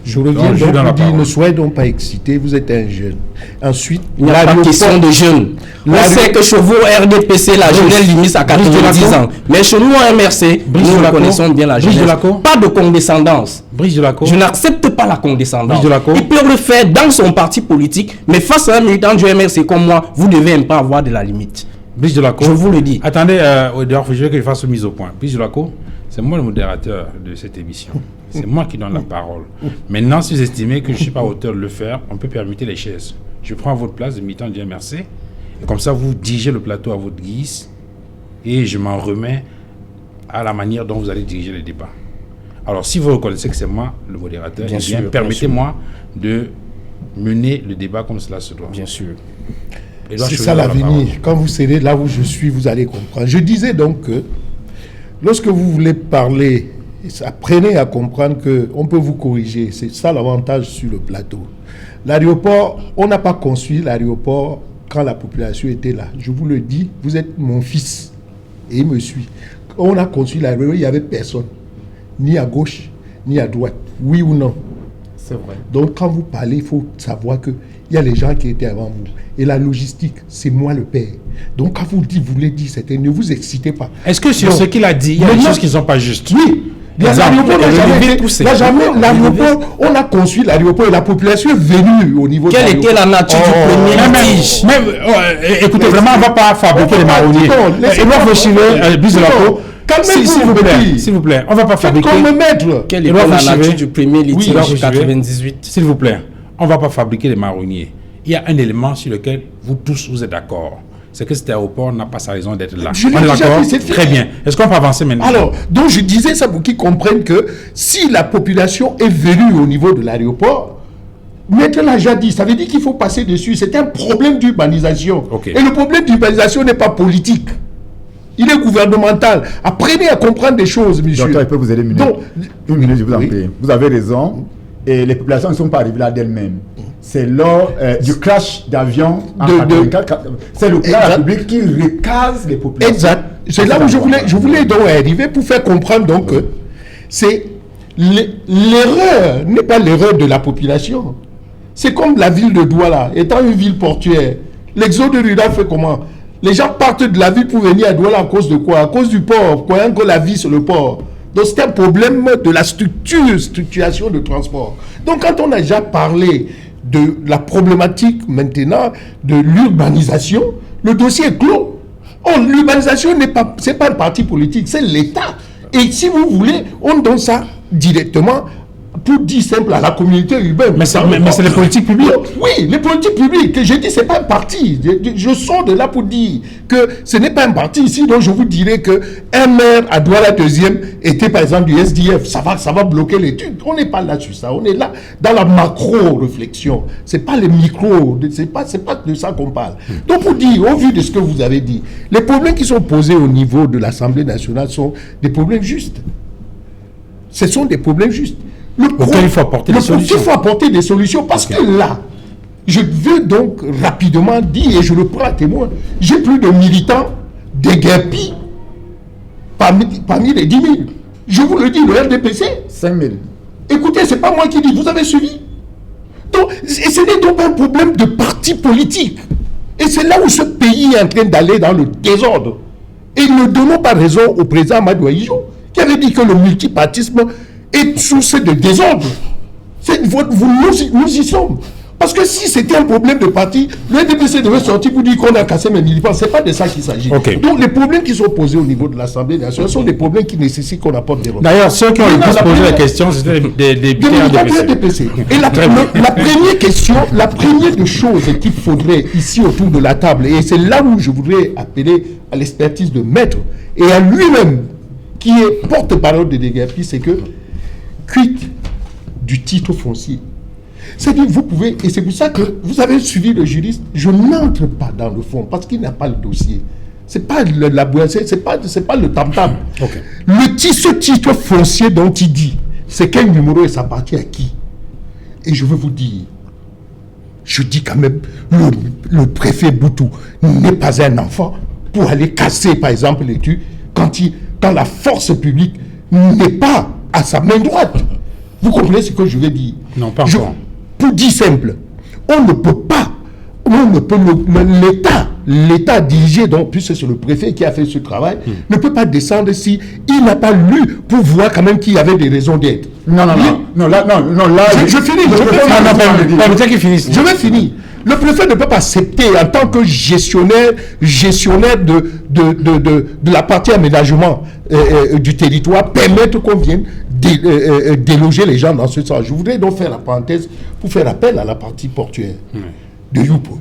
Je reviens donc vous dire, ne soyez donc pas excité, vous êtes un jeune. Ensuite, il n'y a pas de question de jeune. On sait que chez vous, RDPC, la jeunesse limite à 90 ans. Mais chez nous, MRC, nous connaissons bien la jeunesse. Pas de condescendance. Je n'accepte pas la condescendance. Il peut le faire dans son parti politique, mais face à un militant du MRC comme moi, vous devez même pas avoir de la limite. Je vous le dis. Attendez, Edouard, je veux que je fasse une mise au point. Brice Delacour, c'est moi le modérateur de cette émission. C'est moi qui donne la parole. Maintenant, si vous estimez que je ne suis pas à hauteur de le faire, on peut permuter les chaises. Je prends votre place de militant du MRC. Et comme ça, vous dirigez le plateau à votre guise. Et je m'en remets à la manière dont vous allez diriger les débats. Alors, si vous reconnaissez que c'est moi le modérateur, permettez-moi de mener le débat comme cela se doit. Bien sûr. C'est ça l'avenir. Quand vous serez là où je suis, vous allez comprendre. Je disais donc que lorsque vous voulez parler, apprenez à comprendre qu'on peut vous corriger. C'est ça l'avantage sur le plateau. L'aéroport, on n'a pas construit l'aéroport quand la population était là. Je vous le dis, vous êtes mon fils et il me suit. Quand on a construit l'aéroport, il n'y avait personne, ni à gauche, ni à droite. Oui ou non? C'est vrai. Donc quand vous parlez, il faut savoir qu'il y a les gens qui étaient avant vous. Et la logistique, c'est moi le père. Donc quand vous voulez dire, ne vous excitez pas. Est-ce que sur ce qu'il a dit, il y a des choses qui ne sont pas justes? Oui. L'aéroport on a construit l'aéroport et la population est venue au niveau de l'aéroport. Quelle était la nature du premier litige? Écoutez, vraiment, on ne va pas fabriquer les marronniers. S'il vous plaît, on ne va pas fabriquer. Quelle était la nature du premier litige en 98? S'il vous plaît, on ne va pas fabriquer les marronniers. Il y a un élément sur lequel vous tous, vous êtes d'accord. C'est que cet aéroport n'a pas sa raison d'être là. On est d'accord? Très bien. Est-ce qu'on peut avancer maintenant? Alors, donc je disais ça pour qu'ils comprennent que si la population est venue au niveau de l'aéroport, Maître l'a déjà dit, ça veut dire qu'il faut passer dessus. C'est un problème d'urbanisation. Okay. Et le problème d'urbanisation n'est pas politique. Il est gouvernemental. Apprenez à comprendre des choses, monsieur. Docteur, il peut vous aider une minute. Donc, une minute, je vous en oui. prie. Vous avez raison. Et les populations ne sont pas arrivées là d'elles-mêmes. C'est lors du crash d'avion en 1984. C'est le président de la République qui recase les populations. Exact. C'est là où je voulais donc arriver pour faire comprendre donc que c'est l'erreur n'est pas l'erreur de la population. C'est comme la ville de Douala, étant une ville portuaire. L'exode rural fait comment? Les gens partent de la ville pour venir à Douala à cause de quoi? À cause du port, croyant que la vie c'est le port. Donc c'est un problème de la structuration de transport. Donc quand on a déjà parlé de la problématique maintenant de l'urbanisation, le dossier est clos. Oh, l'urbanisation c'est pas un parti politique, c'est l'État. Et si vous voulez, on donne ça directement, pour dire simple, à la communauté urbaine. Mais c'est les politiques publiques. Oui, les politiques publiques. Je dis, c'est pas un parti. Je sors de là pour dire que ce n'est pas un parti. Sinon, je vous dirais que un maire à Douala deuxième était par exemple du SDF. Ça va bloquer l'étude. On n'est pas là sur ça. On est là dans la macro-réflexion. C'est pas les micros. C'est pas de ça qu'on parle. Donc, pour dire, au vu de ce que vous avez dit, les problèmes qui sont posés au niveau de l'Assemblée nationale sont des problèmes justes. Ce sont des problèmes justes. Il faut apporter des solutions. Il faut apporter des solutions parce que là, je veux donc rapidement dire, et je le prends à témoin, j'ai plus de militants déguerpis parmi les 10 000. Je vous le dis, le RDPC. 5 000. Écoutez, c'est pas moi qui dis, vous avez suivi. Donc, et ce n'est donc pas un problème de parti politique. Et c'est là où ce pays est en train d'aller dans le désordre. Et ne donnons pas raison au président Amadou Ahidjo, qui avait dit que le multipartisme est source de désordre. Nous y sommes. Parce que si c'était un problème de parti, le NDPC devait sortir pour dire qu'on a cassé mes militants. Ce n'est pas de ça qu'il s'agit. Okay. Donc les problèmes qui sont posés au niveau de l'Assemblée nationale sont des problèmes qui nécessitent qu'on apporte des réponses. D'ailleurs, ceux qui ont le plus posé la question, c'était des députés RDPC. Et la première question, la première des choses qu'il faudrait ici autour de la table, et c'est là où je voudrais appeler à l'expertise de Maître et à lui-même, qui est porte-parole de Déguerpi, c'est que quitte du titre foncier. C'est-à-dire, vous pouvez, et c'est pour ça que vous avez suivi le juriste, je n'entre pas dans le fond, parce qu'il n'a pas le dossier. C'est pas la boîte, c'est pas le tam-tam. Okay. Ce titre foncier dont il dit, c'est quel numéro et ça appartient à qui? Et je veux vous dire, je dis quand même, le préfet Boutou n'est pas un enfant pour aller casser, par exemple, l'étude quand la force publique n'est pas à sa main droite. Vous comprenez ce que je veux dire? Non, pas encore. Pour dire simple, on ne peut pas, l'État dirigé, donc, puisque c'est le préfet qui a fait ce travail, ne peut pas descendre si il n'a pas lu pour voir quand même qu'il y avait des raisons d'être. Non, là, je finis. Je vais finir. Le préfet ne peut pas accepter en tant que gestionnaire de la partie aménagement du territoire, permettre qu'on vienne déloger les gens dans ce sens. Je voudrais donc faire la parenthèse pour faire appel à la partie portuaire de Youpo,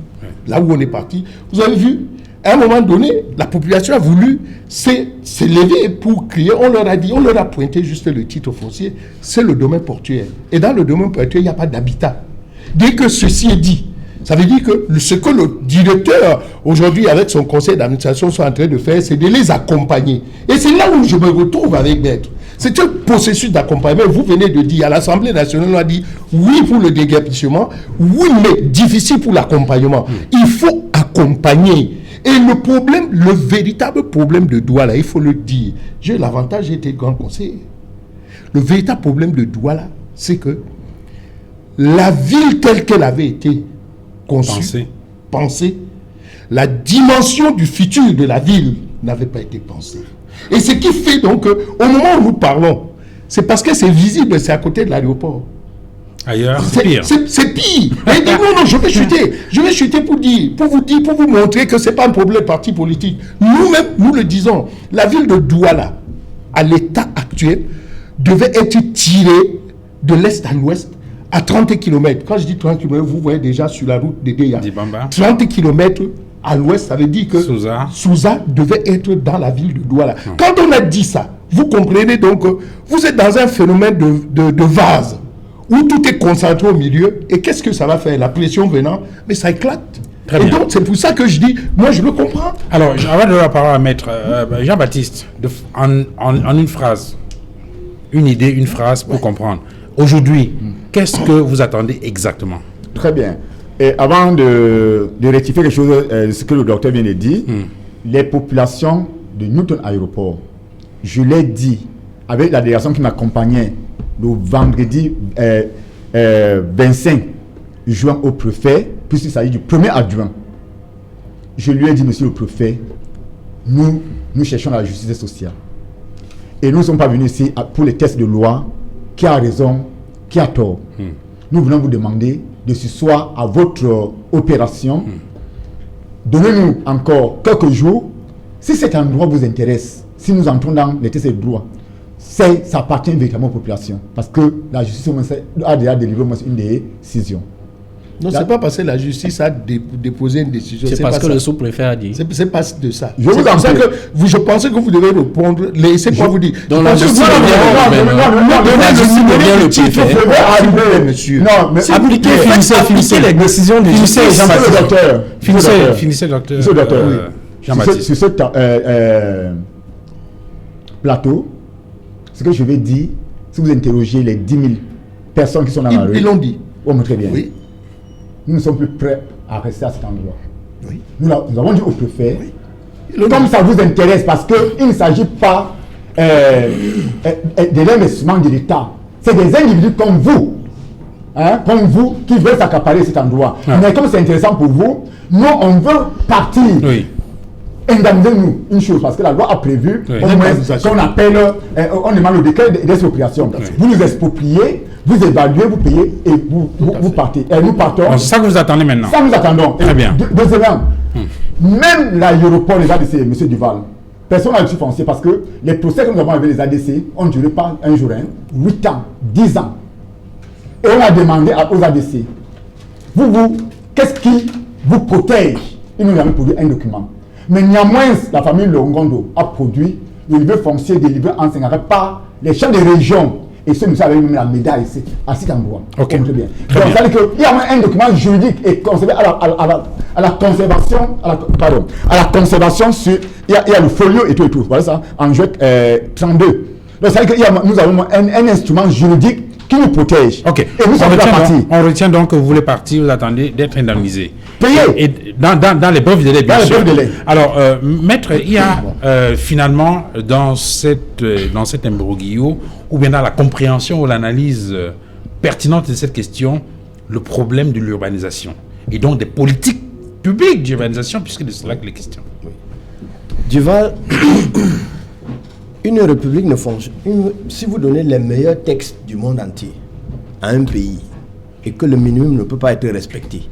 là où on est parti. Vous avez vu, à un moment donné, la population a voulu s'élever pour crier. On leur a dit, on leur a pointé juste le titre foncier, c'est le domaine portuaire. Et dans le domaine portuaire, il n'y a pas d'habitat. Dès que ceci est dit, ça veut dire que ce que le directeur, aujourd'hui, avec son conseil d'administration, sont en train de faire, c'est de les accompagner. Et c'est là où je me retrouve avec Maître. C'est un processus d'accompagnement. Vous venez de dire, à l'Assemblée nationale, on a dit oui pour le déguerpissement, oui, mais difficile pour l'accompagnement. Il faut accompagner. Et le véritable problème de Douala, il faut le dire, j'ai l'avantage d'être grand conseiller. Le véritable problème de Douala, c'est que la ville telle qu'elle avait été conçue, pensée, la dimension du futur de la ville n'avait pas été pensée. Et ce qui fait donc au moment où nous parlons, c'est parce que c'est visible, c'est à côté de l'aéroport. Ailleurs, c'est pire. C'est pire. Et dit non, je vais chuter. Je vais chuter pour vous montrer que ce n'est pas un problème parti politique. Nous-mêmes, nous le disons, la ville de Douala, à l'état actuel, devait être tirée de l'est à l'ouest à 30 km. Quand je dis 30 km, vous voyez déjà sur la route de Deya. 30 km à l'ouest, ça veut dire que Souza devait être dans la ville de Douala. Quand on a dit ça, vous comprenez donc que vous êtes dans un phénomène de vase où tout est concentré au milieu. Et qu'est-ce que ça va faire? La pression venant, mais ça éclate. Très Et bien. donc, c'est pour ça que je dis, moi, je le comprends. Alors, avant de donner la parole à Maître Jean-Baptiste, en une phrase, une idée, une phrase pour comprendre. Aujourd'hui, qu'est-ce que vous attendez exactement? Très bien. Et avant de rectifier quelque chose de ce que le docteur vient de dire, les populations de Newton Aéroport, je l'ai dit avec la délégation qui m'accompagnait le vendredi 25 juin au préfet, puisqu'il s'agit du premier adjoint. Je lui ai dit, monsieur le préfet, nous cherchons la justice sociale. Et nous ne sommes pas venus ici pour les tests de loi, qui a raison, qui a tort. Nous voulons vous demander de s'asseoir à votre opération. Donnez-nous encore quelques jours. Si cet endroit vous intéresse, si nous entrons dans les tests de droit, ça appartient véritablement aux populations. Parce que la justice a déjà délivré une décision. Non, c'est pas parce que la justice a déposé une décision. C'est parce que le sous-préfet a dit. C'est pas de ça. Je vous en prie. Je pensais que vous devez répondre. Laissez moi vous dire. Donc la justice devient le préfet. Monsieur. Non, mais Finissez les décisions du Finissez, Docteur Jean-Baptiste. Jean-Baptiste. Sur ce plateau, ce que je vais dire, si vous interrogez les 10 000 personnes qui sont dans la rue, Ils l'ont dit. Oh, mais très bien. Oui. Nous ne sommes plus prêts à rester à cet endroit. Oui. Nous avons dit au préfet, Ils l'ont comme dit. ça vous intéresse, parce qu'il ne s'agit pas de l'investissement de l'État. C'est des individus comme vous, qui veulent s'accaparer cet endroit. Ah. Mais comme c'est intéressant pour vous, nous, on veut partir. Oui. Indemnisez-nous une chose, parce que la loi a prévu Oui. au moins qu'on appelle, on demande le décret d'expropriation. Vous nous expropriez, vous évaluez, vous payez et vous partez. Et nous partons. Bon, c'est ça que vous attendez maintenant. Ça nous attendons. Très bien. Deuxièmement, même l'aéroport des ADC, M. Duval, personne n'a reçu foncier parce que les procès que nous avons avec les ADC ont duré pas un jour, 8 ans, 10 ans. Et on a demandé aux ADC, qu'est-ce qui vous protège? Ils nous avaient produit un document. Mais néanmoins, la famille Longondo a produit le livre foncier délivré en Sénégal par les chefs de région. Et ce monsieur avait même la médaille ici, à cet endroit. Ok. Très bien. Très Donc, bien. ça veut dire qu'il y a un document juridique et conservé à la conservation, à la conservation sur, il y a le folio et tout. Voilà ça, en juin 32. Donc, ça veut dire que nous avons un instrument juridique qui nous protège. Ok. Et nous sommes partis. On retient donc que vous voulez partir, vous attendez d'être indemnisé. Payé. Et dans les brefs délais, bien Dans les sûr. brefs délais. Alors, maître, il y a finalement dans cet imbroglio, ou bien dans la compréhension ou l'analyse pertinente de cette question, le problème de l'urbanisation. Et donc des politiques publiques d'urbanisation, puisque c'est de cela que les questions. Duval, une république ne fonctionne. Si vous donnez les meilleurs textes du monde entier à un pays et que le minimum ne peut pas être respecté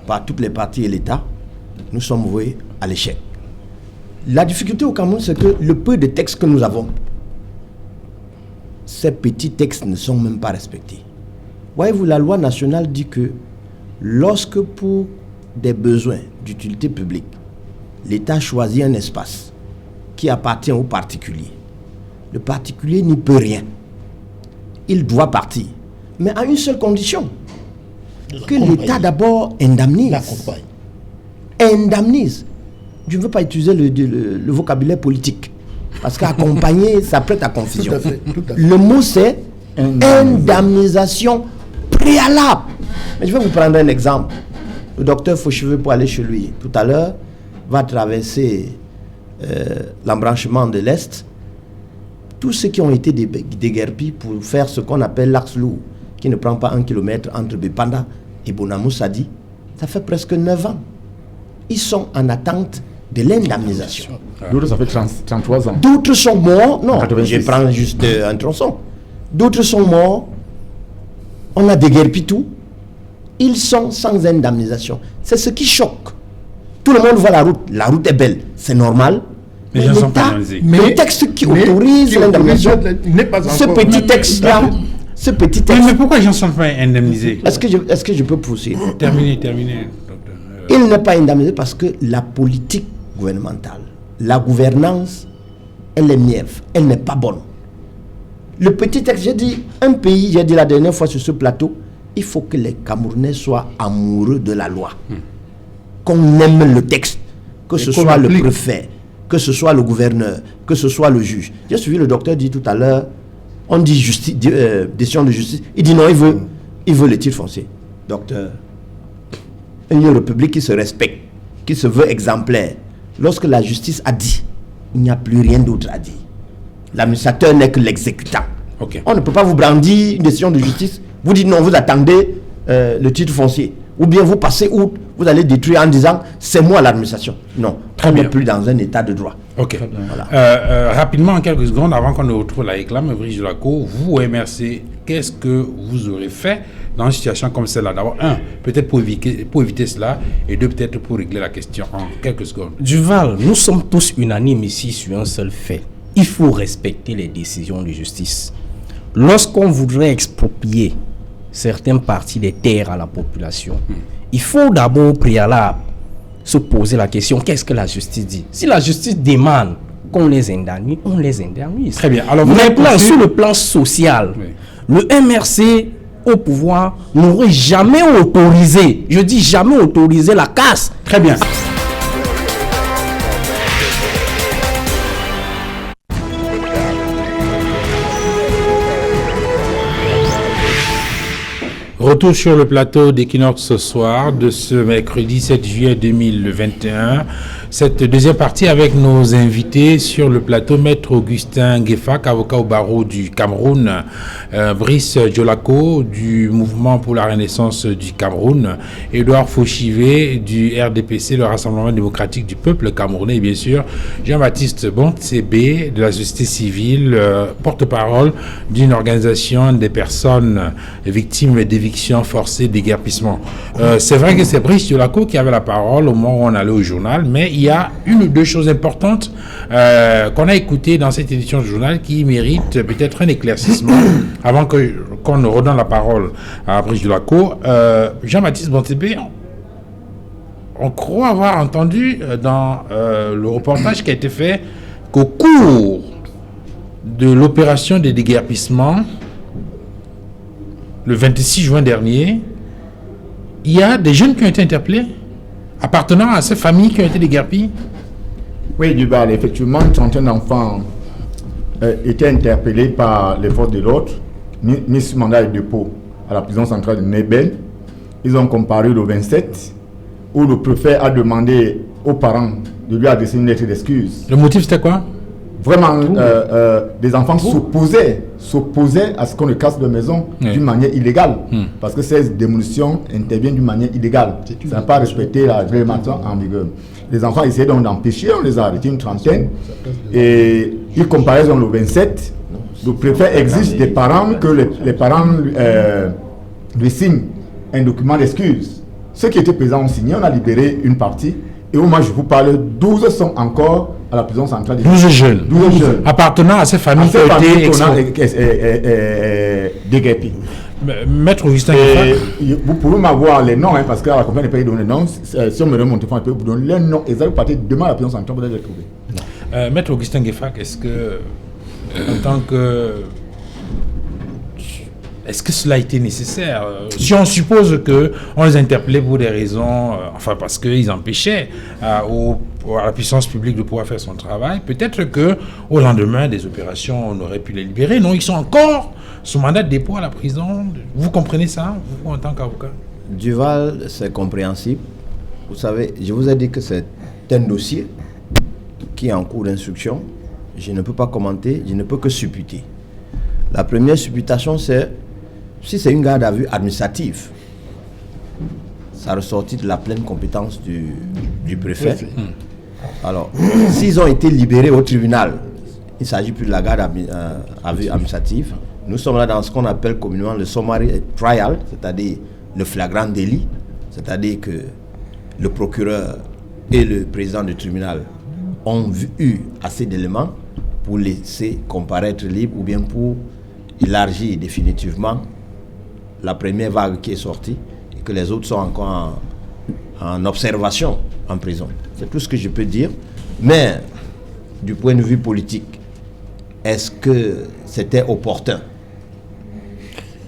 par toutes les parties et l'État, nous sommes voués à l'échec. La difficulté au Cameroun, c'est que le peu de textes que nous avons, ces petits textes ne sont même pas respectés. Voyez-vous, la loi nationale dit que lorsque pour des besoins d'utilité publique, l'État choisit un espace qui appartient aux particuliers, le particulier n'y peut rien. Il doit partir. Mais à une seule condition, que l'État d'abord indemnise. Indemnise. Je ne veux pas utiliser le vocabulaire politique. Parce qu'accompagner, ça prête à confusion. Tout à fait. Le mot, c'est indemnisation préalable. Mais je vais vous prendre un exemple. Le docteur Faucheveux, pour aller chez lui tout à l'heure, va traverser l'embranchement de l'Est. Tous ceux qui ont été déguerpis pour faire ce qu'on appelle l'axe lourd, qui ne prend pas 1 kilomètre entre Bepanda et Bonamoussadi, ça fait presque 9 ans. Ils sont en attente de l'indemnisation. D'autres, ça fait 33 ans. D'autres sont morts. Non, 86. je prends juste un tronçon. D'autres sont morts. On a déguerpi tout. Ils sont sans indemnisation. C'est ce qui choque. Tout le monde voit la route. La route est belle. C'est normal. Les gens sont pas indemnisés. Le texte qui autorise l'indemnisation, ce petit texte-là, ce petit Mais texte. pourquoi les gens ne sont pas indemnisés? Est-ce que je peux poursuivre? Terminez, docteur. Il n'est pas indemnisé parce que la politique gouvernementale, la gouvernance, elle est mièvre, elle n'est pas bonne. Le petit texte, j'ai dit, un pays, j'ai dit la dernière fois sur ce plateau, il faut que les Camerounais soient amoureux de la loi. qu'on aime le texte, que ce soit le préfet, que ce soit le gouverneur, que ce soit le juge. J'ai suivi le docteur dit tout à l'heure, on dit justice, décision de justice. Il dit non, il veut le titre foncier. Docteur, une république qui se respecte, qui se veut exemplaire, lorsque la justice a dit, il n'y a plus rien d'autre à dire. L'administrateur n'est que l'exécutant. Okay. On ne peut pas vous brandir une décision de justice. Vous dites non, vous attendez le titre foncier. Ou bien vous passez outre, vous allez détruire en disant c'est moi l'administration. Non, on n'est plus dans un état de droit. Ok. Voilà. Rapidement, en quelques secondes, avant qu'on ne retrouve la réclame, Brice Jolacow, vous, au MRC, qu'est-ce que vous aurez fait dans une situation comme celle-là? D'abord, un, peut-être pour éviter cela, et deux, peut-être pour régler la question en quelques secondes. Duval, nous sommes tous unanimes ici sur un seul fait. Il faut respecter les décisions de justice. Lorsqu'on voudrait exproprier certaines parties des terres à la population, il faut d'abord au préalable se poser la question, qu'est-ce que la justice dit? Si la justice demande qu'on les indemnise, on les indemnise. Très bien. Alors, maintenant, sur le plan social, le MRC au pouvoir n'aurait jamais autorisé, je dis jamais autorisé la casse. Très bien. Retour sur le plateau d'Equinox ce soir de ce mercredi 7 juillet 2021. Cette deuxième partie avec nos invités sur le plateau, Maître Augustin Gueffak, avocat au barreau du Cameroun, Brice Jolacow du Mouvement pour la Renaissance du Cameroun, Édouard Fauchivé du RDPC, le Rassemblement démocratique du peuple camerounais, et bien sûr Jean-Baptiste Bontsébé de la société civile, porte-parole d'une organisation des personnes victimes d'éviction forcée, d'éguerpissement. C'est vrai que c'est Brice Jolacow qui avait la parole au moment où on allait au journal, mais il y a une ou deux choses importantes qu'on a écoutées dans cette édition du journal qui méritent peut-être un éclaircissement avant qu'on ne redonne la parole à Brice Jolacow. Jean-Baptiste Bontsébé, on croit avoir entendu dans le reportage qui a été fait qu'au cours de l'opération de déguerpissement, le 26 juin dernier, il y a des jeunes qui ont été interpellés appartenant à ces familles qui ont été déguerpies. Oui, Duval, effectivement, une trentaine d'enfants étaient interpellés par les forces de l'ordre, mis sous mandat de dépôt à la prison centrale de Nebel. Ils ont comparu le 27, où le préfet a demandé aux parents de lui adresser une lettre d'excuse. Le motif, c'était quoi? Vraiment, des enfants s'opposaient à ce qu'on ne casse de maison d'une manière illégale. Parce que ces démolitions interviennent d'une manière illégale. Ça n'a pas respecté la réglementation en vigueur. Les enfants essayaient donc d'empêcher, on les a arrêtés une trentaine. Et ils comparaient le 27. Le préfet exige des parents que les parents lui signent un document d'excuse. Ceux qui étaient présents ont signé, on a libéré une partie. Et au moins, je vous parle, 12 sont encore à la prison centrale. 12 jeunes. 12 jeunes. Appartenant à ces familles qui ont été déguerpies. Maître Augustin, vous pouvez m'avoir les noms, parce que la compagnie n'est pas donné les noms. Si on me donne mon téléphone, je peux vous donner les noms exacts. Vous partez demain à la prison centrale, vous allez les trouver. Maître Augustin Gueffak, est-ce que, en tant que... Est-ce que cela a été nécessaire? Si on suppose qu'on les interpellait pour des raisons, enfin parce qu'ils empêchaient à la puissance publique de pouvoir faire son travail, peut-être qu'au lendemain des opérations, on aurait pu les libérer. Non, ils sont encore sous mandat de dépôt à la prison. Vous comprenez ça, vous, en tant qu'avocat? Duval, c'est compréhensible. Vous savez, je vous ai dit que c'est un dossier qui est en cours d'instruction. Je ne peux pas commenter, je ne peux que supputer. La première supputation, c'est si c'est une garde à vue administrative, ça ressortit de la pleine compétence du préfet. Alors, s'ils ont été libérés au tribunal, il ne s'agit plus de la garde à vue administrative. Nous sommes là dans ce qu'on appelle communément le summary trial, c'est-à-dire le flagrant délit, c'est-à-dire que le procureur et le président du tribunal ont eu assez d'éléments pour laisser comparaître libre ou bien pour élargir définitivement la première vague qui est sortie et que les autres sont encore en observation en prison. C'est tout ce que je peux dire. Mais du point de vue politique, est-ce que c'était opportun?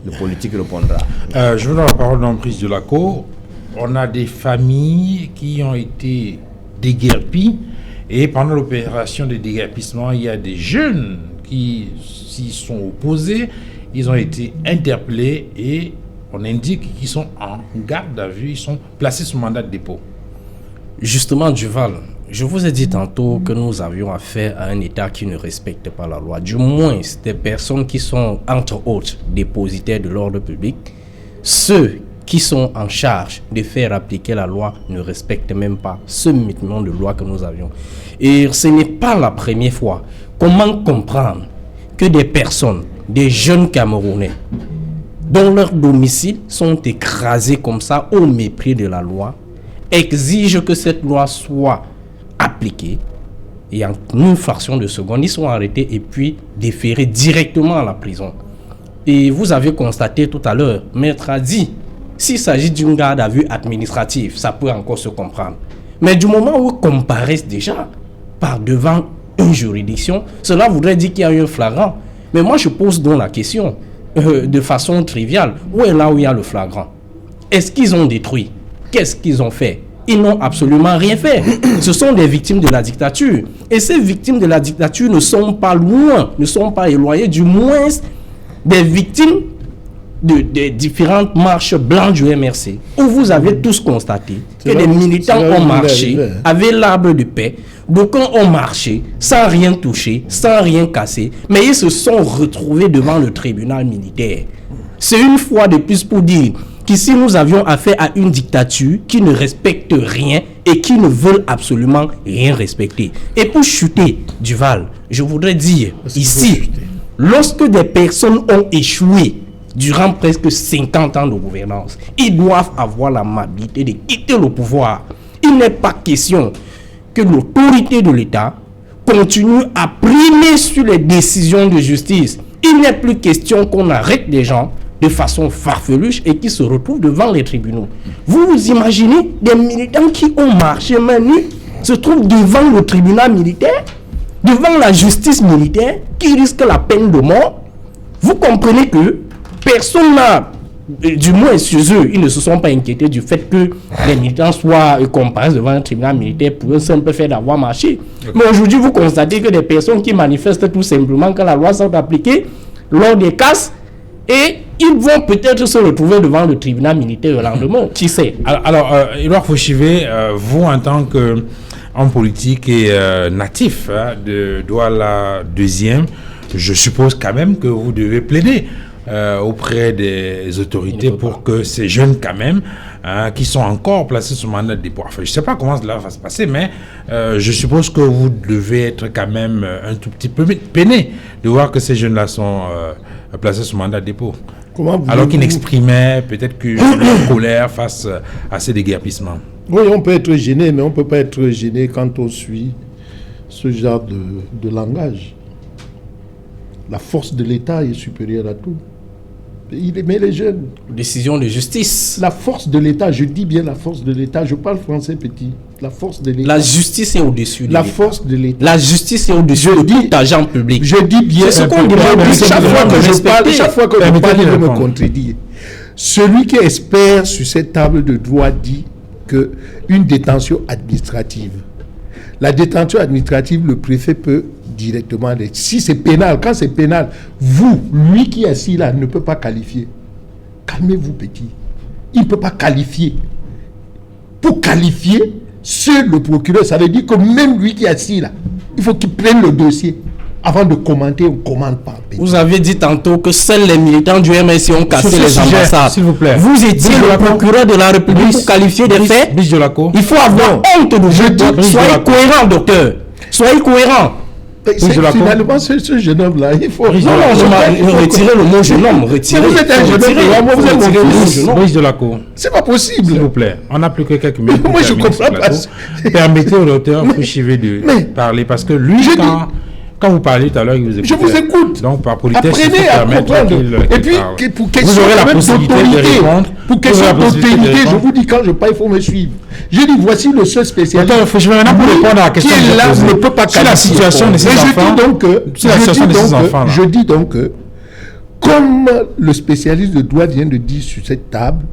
Le politique répondra. Je veux donner la parole à Brice Jolacow. on a des familles qui ont été déguerpies et pendant l'opération de déguerpissement, il y a des jeunes qui s'y sont opposés, ils ont été interpellés et on indique qu'ils sont en garde à vue, ils sont placés sous mandat de dépôt. Justement, Duval, je vous ai dit tantôt que nous avions affaire à un État qui ne respecte pas la loi. Du moins, des personnes qui sont, entre autres, dépositaires de l'ordre public, ceux qui sont en charge de faire appliquer la loi ne respectent même pas ce minimum de loi que nous avions. Et ce n'est pas la première fois. Comment comprendre que des personnes, des jeunes Camerounais, dont leurs domiciles sont écrasés comme ça au mépris de la loi, exigent que cette loi soit appliquée et en une fraction de seconde, ils sont arrêtés et puis déférés directement à la prison. Et vous avez constaté tout à l'heure, Maître a dit, s'il s'agit d'une garde à vue administrative, ça peut encore se comprendre. Mais du moment où ils comparaissent déjà par devant une juridiction, cela voudrait dire qu'il y a eu un flagrant. Mais moi, je pose donc la question de façon triviale. Où est là où il y a le flagrant? Est-ce qu'ils ont détruit? Qu'est-ce qu'ils ont fait? Ils n'ont absolument rien fait. Ce sont des victimes de la dictature. Et ces victimes de la dictature ne sont pas loin, ne sont pas éloignées, du moins des victimes des différentes marches blanches du MRC, où vous avez tous constaté que des militants ont marché avec l'arbre de paix. D'aucuns ont marché sans rien toucher, sans rien casser, mais ils se sont retrouvés devant le tribunal militaire. C'est une fois de plus pour dire qu'ici nous avions affaire à une dictature qui ne respecte rien et qui ne veut absolument rien respecter. Et pour chuter, Duval, je voudrais dire ici, lorsque des personnes ont échoué durant presque 50 ans de gouvernance, ils doivent avoir l'amabilité de quitter le pouvoir. Il n'est pas question que l'autorité de l'État continue à primer sur les décisions de justice. Il n'est plus question qu'on arrête des gens de façon farfeluche et qui se retrouvent devant les tribunaux. Vous vous imaginez des militants qui ont marché main nue se trouvent devant le tribunal militaire, devant la justice militaire, qui risque la peine de mort? Vous comprenez que personne n'a, du moins chez eux, ils ne se sont pas inquiétés du fait que les militants soient comparés devant un tribunal militaire pour un simple fait d'avoir marché. Mais aujourd'hui, vous constatez que des personnes qui manifestent tout simplement quand la loi s'est appliquée, lors des casses, et ils vont peut-être se retrouver devant le tribunal militaire le lendemain. Qui sait? Alors, Edouard Fauchivé, vous en tant qu'homme politique et natif de Douala 2e, je suppose quand même que vous devez plaider auprès des autorités pour que ces jeunes quand même qui sont encore placés sous mandat de dépôt. Enfin, je ne sais pas comment cela va se passer, mais je suppose que vous devez être quand même un tout petit peu peiné de voir que ces jeunes-là sont placés sous mandat de dépôt. Alors qu'ils n'exprimaient peut-être que leur colère face à ces déguerpissements. Oui, on peut être gêné, mais on ne peut pas être gêné quand on suit ce genre de langage. La force de l'État est supérieure à tout. Il aimait les jeunes. Décision de justice. La force de l'État, je dis bien la force de l'État, je parle français petit. La force de l'État. La justice est au-dessus de la l'État. Force de l'État. La justice est au-dessus de tout agent public. Je dis bien. C'est ce qu'on demande. Chaque fois que je parle, il veut me contredire. Celui qui est expert sur cette table de droit dit que une détention administrative. La détention administrative, le préfet peut directement. Si c'est pénal, quand c'est pénal, lui qui est assis là, ne peut pas qualifier. Calmez-vous, petit. Il ne peut pas qualifier. Pour qualifier, seul le procureur, ça veut dire que même lui qui est assis là, il faut qu'il prenne le dossier. Avant de commenter, on ne commande pas. Vous avez dit tantôt que seuls les militants du MSC ont cassé les ambassades. S'il vous plaît. Vous étiez le procureur de la République pour qualifier des faits. Il faut avoir honte de vous. Soyez cohérent, docteur. Soyez cohérent. Finalement, ce jeune homme-là, il faut... Retirez le mot jeune homme. Retirez. Vous êtes un jeune homme, vous êtes mon fils. Brice de la Cour. C'est pas possible. S'il vous plaît, on n'a plus que quelques minutes. Moi, je comprends pas. Permettez au docteur Fauchivé de parler, parce que lui, quand vous parlez tout à l'heure, il vous écoute. Je vous écoute. Donc, par politesse, apprenez à comprendre. Et puis, pour question d'autorité, je vous dis, quand je parle, il faut me suivre. Je dis, voici le seul spécialiste. Attends, faut que je maintenant pour répondre à la question. Qui est là, ne peut pas qualifier. La situation de ces enfants. Je dis donc que, comme le spécialiste de droit vient de dire sur cette table,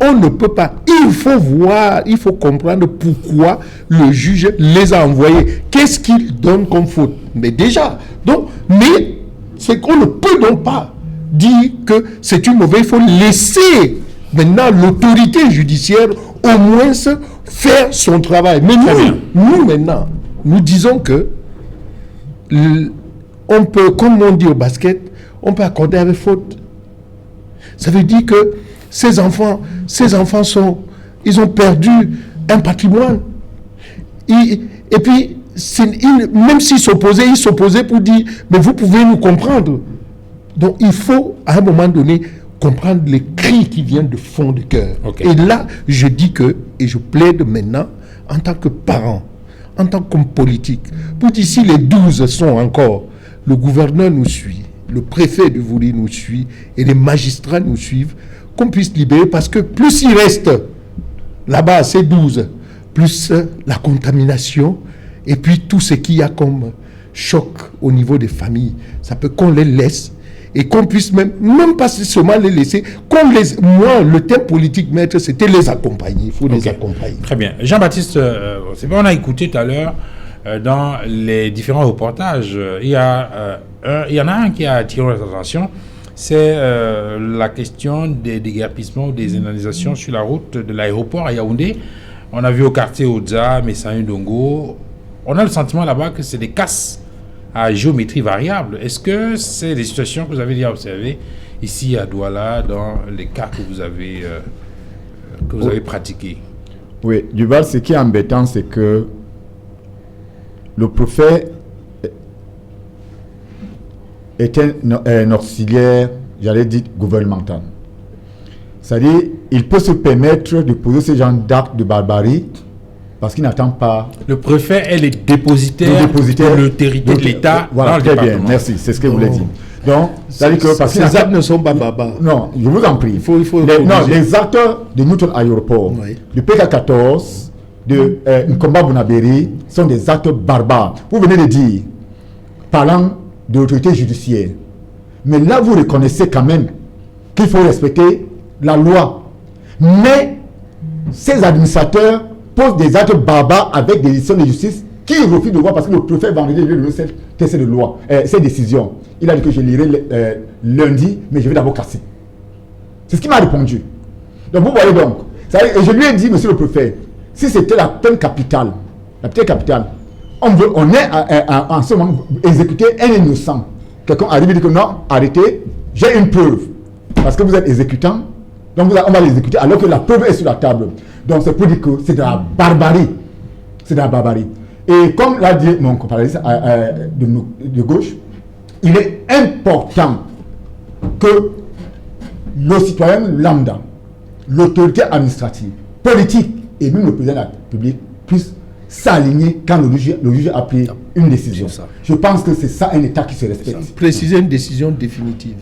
on ne peut pas. Il faut voir, il faut comprendre pourquoi le juge les a envoyés. Qu'est-ce qu'il donne comme faute? Mais déjà, donc, mais c'est qu'on ne peut donc pas dire que c'est une mauvaise. Il faut laisser maintenant l'autorité judiciaire au moins faire son travail. Mais nous maintenant, nous disons que on peut, comme on dit au basket, on peut accorder avec faute. Ça veut dire que ces enfants ils ont perdu un patrimoine. Et puis, même s'ils s'opposaient pour dire, mais vous pouvez nous comprendre. Donc, il faut, à un moment donné, comprendre les cris qui viennent de fond du cœur. Okay. Et là, je dis que, et je plaide maintenant, en tant que parent, en tant que politique, pour dire si les 12 sont encore, le gouverneur nous suit, le préfet de Vouli nous suit, et les magistrats nous suivent, qu'on puisse libérer, parce que plus il reste là-bas, ces 12, plus la contamination, et puis tout ce qu'il y a comme choc au niveau des familles, ça peut qu'on les laisse, et qu'on puisse même pas seulement les laisser, moi, le thème politique, maître, c'était les accompagner, il faut les accompagner. Très bien. Jean-Baptiste, c'est bon, on a écouté tout à l'heure, dans les différents reportages, il y en a un qui a attiré notre attention, c'est la question des déguerpissements ou des indemnisations sur la route de l'aéroport à Yaoundé. On a vu au quartier Oudza, Messaï Ndongo, on a le sentiment là-bas que c'est des casses à géométrie variable. Est-ce que c'est des situations que vous avez déjà observées ici à Douala, dans les cas que vous avez pratiqués? Oui, Duval, ce qui est embêtant, c'est que le préfet est un auxiliaire, j'allais dire, gouvernemental. C'est-à-dire, il peut se permettre de poser ce genre d'actes de barbarie parce qu'il n'attend pas... Le préfet est le dépositaire de l'autorité de l'État. Voilà, très bien, merci, c'est ce que je voulais dire. Donc, c'est-à-dire que... Parce ces actes ne sont pas barbares. Non, je vous en prie. Il faut les acteurs de Newton Aéroport, du PK14, de Nkomba Bounaberi, sont des actes barbares. Vous venez de dire, parlant de l'autorité judiciaire. Mais là, vous reconnaissez quand même qu'il faut respecter la loi. Mais ces administrateurs posent des actes barbares avec des décisions de justice qui refusent de voir parce que le préfet vendredi lui donne cette loi, cette décision. Il a dit que je lirai lundi, mais je vais d'abord casser. C'est ce qu'il m'a répondu. Donc vous voyez donc, et je lui ai dit, monsieur le préfet, si c'était la peine capitale, on est en ce moment exécuter un innocent. Quelqu'un arrive et dit que non, arrêtez, j'ai une preuve. Parce que vous êtes exécutant, donc on va l'exécuter alors que la preuve est sur la table. Donc c'est pour dire que c'est de la barbarie. C'est de la barbarie. Et comme l'a dit mon compatriote de gauche, il est important que le citoyen lambda, l'autorité administrative, politique et même le président de la République puissent s'aligner quand le juge a pris une décision. Je pense que c'est ça un État qui se respecte. Préciser une décision définitive.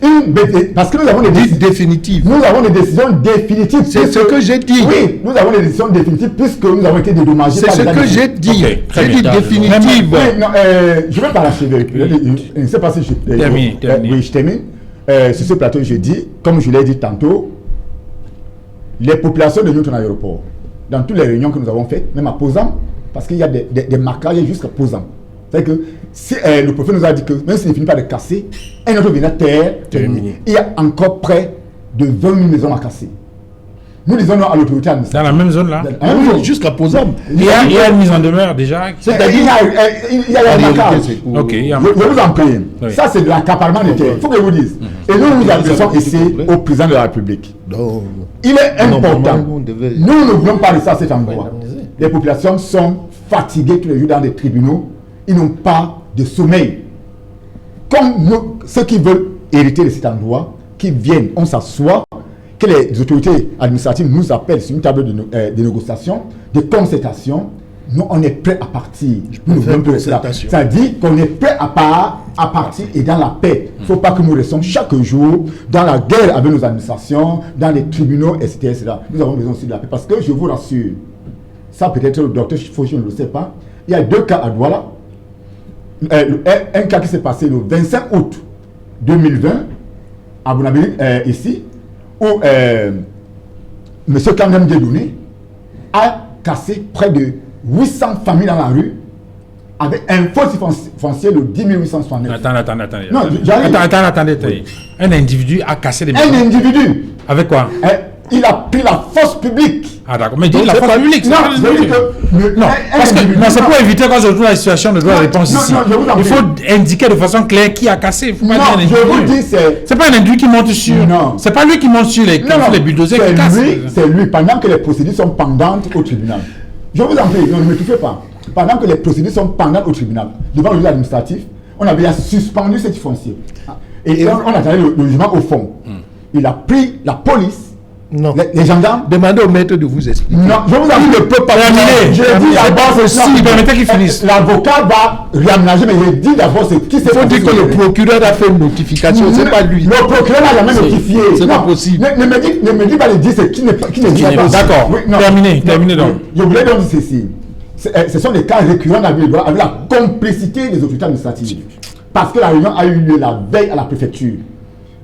Parce que nous avons des décisions définitives. Nous avons des décisions définitives. C'est ce que j'ai dit. Oui, nous avons des décisions définitives puisque nous avons été dédommagés. C'est ce que j'ai dit. J'ai dit définitive. Je ne vais pas l'achever. Je ne sais pas si je termine. Oui, je termine. Sur ce plateau, je dis, comme je l'ai dit tantôt, les populations de Newton Aéroport, dans toutes les réunions que nous avons faites, même à Posant, parce qu'il y a des marquages jusqu'à Posant. C'est-à-dire que si le préfet nous a dit que même s'il ne finit pas de casser, un autre vient terre, il y a encore près de 20 000 maisons à casser. Nous disons non à l'autorité administrative. Dans la même zone là, jusqu'à Posant. Il y a une mise en demeure déjà. C'est-à-dire il y a un marquage. Je vous en prie. Oui. Ça c'est de l'accaparement des terres. Il faut que je vous dise. Et nous nous adressons ici au président de la République. Il est important. Nous ne voulons pas de ça à cet endroit. Les populations sont fatiguées tous les jours dans des tribunaux. Ils n'ont pas de sommeil. Comme ceux qui veulent hériter de cet endroit, qui viennent, on s'assoit, que les autorités administratives nous appellent sur une table de négociation, de concertation. Nous, on est prêt à partir. Ça dit qu'on est prêt à partir et dans la paix. Il ne faut pas que nous restions chaque jour dans la guerre avec nos administrations, dans les tribunaux, etc. Nous avons besoin aussi de la paix. Parce que je vous rassure, ça peut-être le docteur Fauchi ne le sait pas, il y a 2 cas à Douala. Un cas qui s'est passé le 25 août 2020 à Bounabiri, ici, où M. Kandem Dieudonné a cassé près de 800 familles dans la rue avec un faux foncier de 10 869. Attendez. Non, Attendez. Un individu a cassé des maisons. Un individu. Avec quoi? Il a pris la force publique. Ah d'accord, mais dis la force publique. Non, je dis que... Non, parce que c'est pour éviter quand je retrouve la situation de droit de réponse ici. Il faut indiquer de façon claire qui a cassé. Non, je vous dis c'est pas un individu qui monte sur... Non. C'est pas lui qui monte sur les bulldozers qui cassent. C'est lui, pendant que les procédures sont pendantes au tribunal. Je vous en prie, ne me touchez pas. Pendant que les procédures sont pendantes au tribunal, devant le juge administratif, on avait suspendu ce foncier. Et on attendait le jugement au fond. Il a pris la police. Non. Les gendarmes. Demandez au maître de vous expliquer. Non, je vous avoue, ne peut pas terminer. Je dis d'abord, si permettez qu'il finisse. L'avocat va réaménager, mais je dis d'abord ce qui s'est passé. Il faut dire que le procureur a fait une notification, c'est pas lui. Le procureur n'a jamais notifié. C'est pas possible. Ne me dis pas de dire ce qui n'est pas. D'accord. Terminez donc. Je voulais donc dire ceci. Ce sont des cas récurrents avec la complicité des autorités administratives. Parce que la réunion a eu lieu la veille à la préfecture.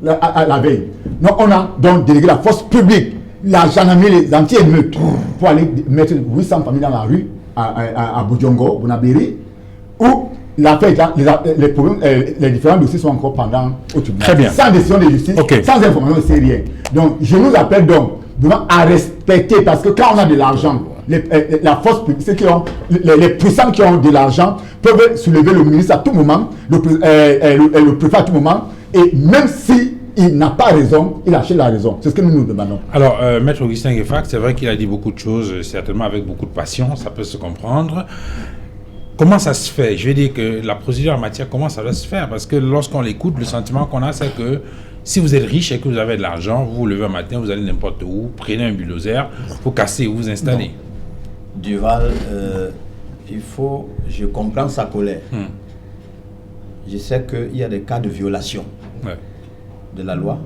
La veille. Donc on a donc délégué la force publique, la gendarmerie, les anti-émeutes pour aller mettre 800 familles dans la rue à Boudjongo, Bonabéry, où l'affaire, les différents dossiers sont encore pendant au tribunal. Très bien. Sans décision de justice, sans information, c'est rien. Donc je nous appelle donc à respecter, parce que quand on a de l'argent, la force publique, ceux qui ont, les puissants qui ont de l'argent peuvent soulever le ministre à tout moment, le préfet à tout moment, et même si il n'a pas raison, il achète la raison. C'est ce que nous nous demandons. Alors, Maître Augustin Gueffac, c'est vrai qu'il a dit beaucoup de choses, certainement avec beaucoup de passion, ça peut se comprendre. Comment ça se fait? Je vais dire que la procédure en matière, comment ça doit se faire? Parce que lorsqu'on l'écoute, le sentiment qu'on a, c'est que si vous êtes riche et que vous avez de l'argent, vous vous levez un matin, vous allez n'importe où, prenez un bulldozer, vous cassez ou vous installez. Duval, je comprends sa colère. Je sais qu'il y a des cas de violation de la loi,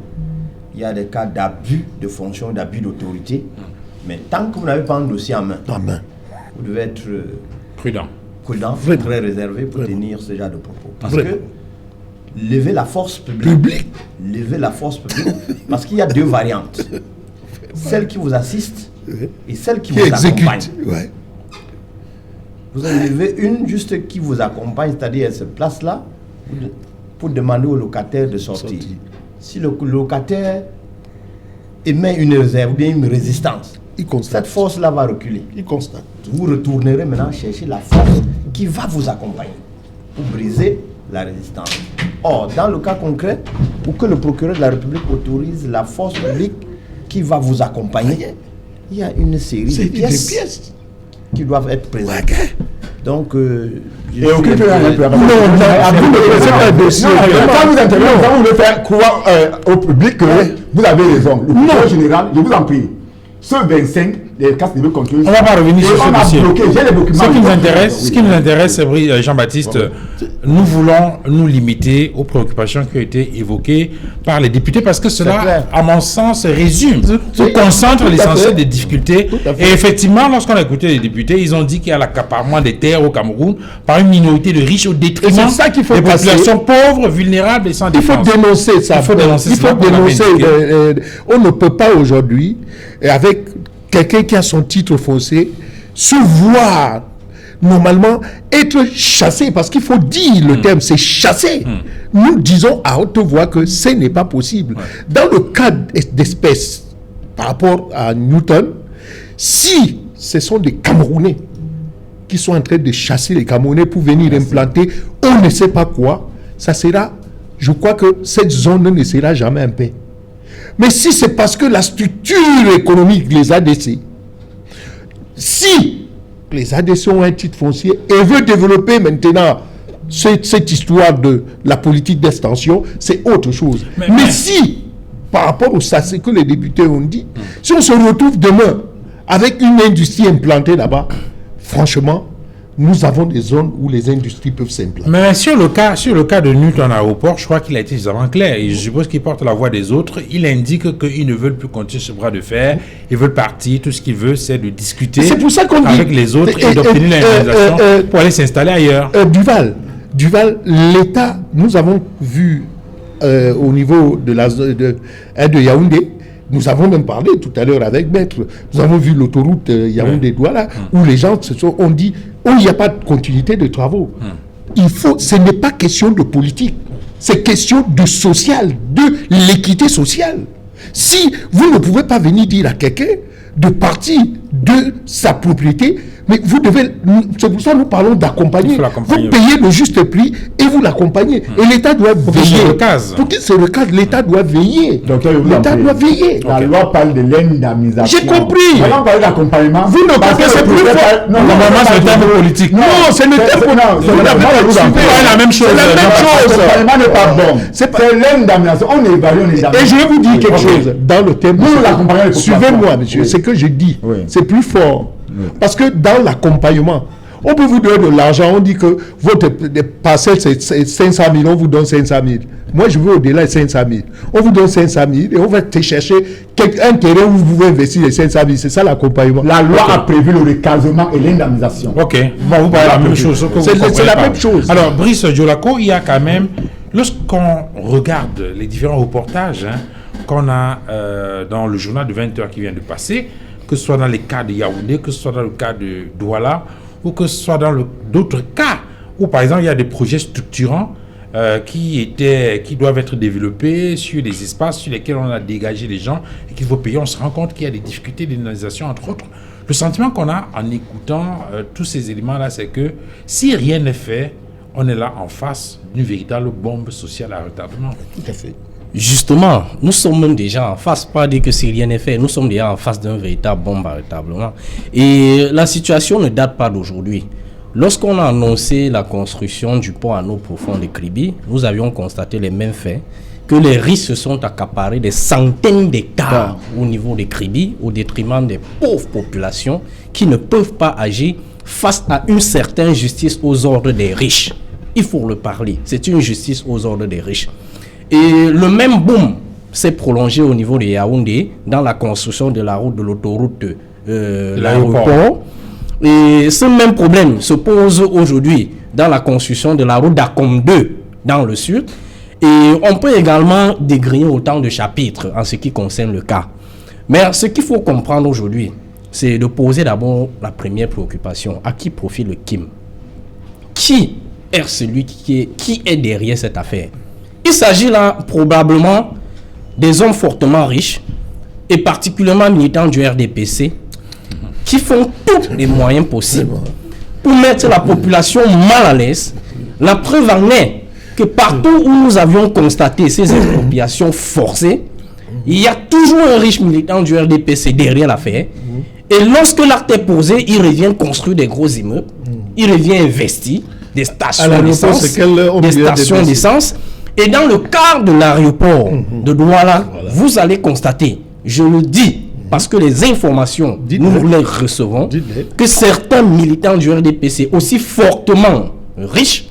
il y a des cas d'abus de fonction, d'abus d'autorité, mais tant que vous n'avez pas un dossier en main, vous devez être prudent, très réservé pour tenir ce genre de propos. Parce que lever la force publique, parce qu'il y a deux variantes, celle qui vous assiste et celle qui vous accompagne. Vous en avez une juste qui vous accompagne, c'est-à-dire elle se place là pour demander au locataire de sortir. Si le locataire émet une réserve ou bien une résistance, cette force-là va reculer. Vous retournerez maintenant chercher la force qui va vous accompagner pour briser la résistance. Or, dans le cas concret, pour que le procureur de la République autorise la force publique qui va vous accompagner, il y a une série de pièces qui doivent être présentées. Donc, et occupez un peu. Quand vous intervenez, vous voulez faire croire au public que vous avez raison. Le procureur général, je vous en prie, ce 25, les cas de contrôle. On ne va pas revenir sur ce dossier. J'ai les documents. Ce qui nous intéresse, Jean-Baptiste, nous voulons nous limiter aux préoccupations qui ont été évoquées par les députés parce que cela, à mon sens, résume ou concentre l'essentiel des difficultés. Et effectivement, lorsqu'on a écouté les députés, ils ont dit qu'il y a l'accaparement des terres au Cameroun par une minorité de riches au détriment des populations pauvres, vulnérables et sans défense. Il faut dénoncer ça. On ne peut pas aujourd'hui, avec quelqu'un qui a son titre foncier, se voir normalement être chassé, parce qu'il faut dire le terme, c'est chasser. Nous disons à haute voix que ce n'est pas possible. Dans le cas d'espèces, par rapport à Newton, si ce sont des Camerounais qui sont en train de chasser les Camerounais pour venir implanter on ne sait pas quoi, ça sera, je crois que cette zone ne sera jamais en paix. Mais si c'est parce que la structure économique des ADC, si les ADC ont un titre foncier et veulent développer maintenant cette histoire de la politique d'extension, c'est autre chose. Mais si, par rapport au SACE que les députés ont dit, si on se retrouve demain avec une industrie implantée là-bas, franchement, nous avons des zones où les industries peuvent s'implanter. Mais sur le cas de Newton Aéroport, je crois qu'il a été suffisamment clair. Et je suppose qu'il porte la voix des autres. Il indique qu'ils ne veulent plus continuer ce bras de fer. Ils veulent partir. Tout ce qu'ils veulent, c'est de discuter avec les autres et d'obtenir l'indemnisation pour aller s'installer ailleurs. Duval, l'État, nous avons vu au niveau de Yaoundé Nous avons même parlé tout à l'heure avec Maître. Nous avons vu l'autoroute Yaoundé-Douala où les gens ont dit il n'y a pas de continuité de travaux. Ce n'est pas question de politique, c'est question de social, de l'équité sociale. Si vous ne pouvez pas venir dire à quelqu'un de partir de sa propriété, mais vous devez, c'est pour ça que nous parlons d'accompagner. Vous payez le juste prix et vous l'accompagnez. Et l'État doit veiller. Pour qu'il se recase, l'État doit veiller. L'État doit veiller. La loi parle de l'indemnisation. J'ai compris. On parle d'accompagnement. Vous ne connaissez plus fort. Non, c'est le terme politique. Non, c'est le terme politique. C'est la même chose. C'est la même chose. L'accompagnement n'est pas bon. C'est l'indemnisation. On évalue l'indemnisation. Et je vais vous dire quelque chose. Dans le terme, suivez-moi, monsieur. Ce que je dis, c'est plus fort. Parce que dans l'accompagnement, on peut vous donner de l'argent, on dit que votre parcelle c'est 500 000, on vous donne 500 000. Moi je veux au-delà de 500 000. On vous donne 500 000 et on va te chercher un terrain où vous pouvez investir les 500 000. C'est ça l'accompagnement. La loi a prévu le recasement et l'indemnisation. Ok, bon, vous parlez la même chose. C'est la même chose. Alors Brice Djolako, il y a quand même, lorsqu'on regarde les différents reportages qu'on a dans le journal de 20h qui vient de passer, que ce soit dans les cas de Yaoundé, que ce soit dans le cas de Douala, ou que ce soit dans d'autres cas, où par exemple il y a des projets structurants qui doivent être développés sur des espaces sur lesquels on a dégagé les gens et qu'il faut payer. On se rend compte qu'il y a des difficultés d'indemnisation, entre autres. Le sentiment qu'on a en écoutant tous ces éléments-là, c'est que si rien n'est fait, on est là en face d'une véritable bombe sociale à retardement. Tout à fait. Justement, nous sommes même déjà en face, pas dire que si rien n'est fait, nous sommes déjà en face d'un véritable bombe à retardement. Et la situation ne date pas d'aujourd'hui. Lorsqu'on a annoncé la construction du pont à eau profonde de Kribi, nous avions constaté les mêmes faits, que les riches se sont accaparés des centaines d'hectares au niveau de Kribi, au détriment des pauvres populations qui ne peuvent pas agir face à une certaine justice aux ordres des riches. Il faut le parler, c'est une justice aux ordres des riches. Et le même boom s'est prolongé au niveau de Yaoundé dans la construction de la route de l'autoroute l'aéroport. Et ce même problème se pose aujourd'hui dans la construction de la route d'Akom 2 dans le sud. Et on peut également dégriller autant de chapitres en ce qui concerne le cas. Mais ce qu'il faut comprendre aujourd'hui, c'est de poser d'abord la première préoccupation. À qui profite le Kim? Qui est celui qui est derrière cette affaire? Il s'agit là probablement des hommes fortement riches et particulièrement militants du RDPC qui font tous les moyens possibles pour mettre la population mal à l'aise. La preuve en est que partout où nous avions constaté ces expropriations forcées, il y a toujours un riche militant du RDPC derrière l'affaire. Et lorsque l'acte est posé, il revient construire des gros immeubles, il revient investir des stations d'essence. Et dans le cadre de l'aéroport de Douala, vous allez constater, je le dis, parce que les informations, nous les recevons, que certains militants du RDPC, aussi fortement riches,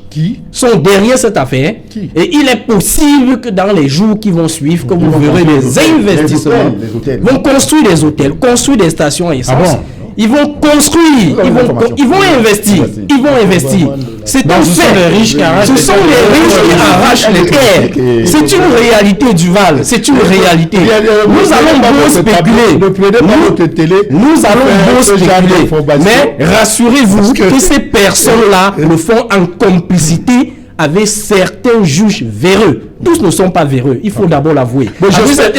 sont derrière cette affaire. Et il est possible que dans les jours qui vont suivre, que vous verrez des investissements, vont construire des hôtels, construire des stations essence. Ils vont construire, ils vont investir. C'est un fait. Ce sont les riches qui arrachent les terres. C'est une réalité du Val. C'est une réalité. Nous allons beaucoup spéculer. Nous allons beaucoup spéculer. Mais rassurez-vous que ces personnes-là le font en complicité avec certains juges véreux. Tous ne sont pas véreux, il faut d'abord l'avouer. J'espère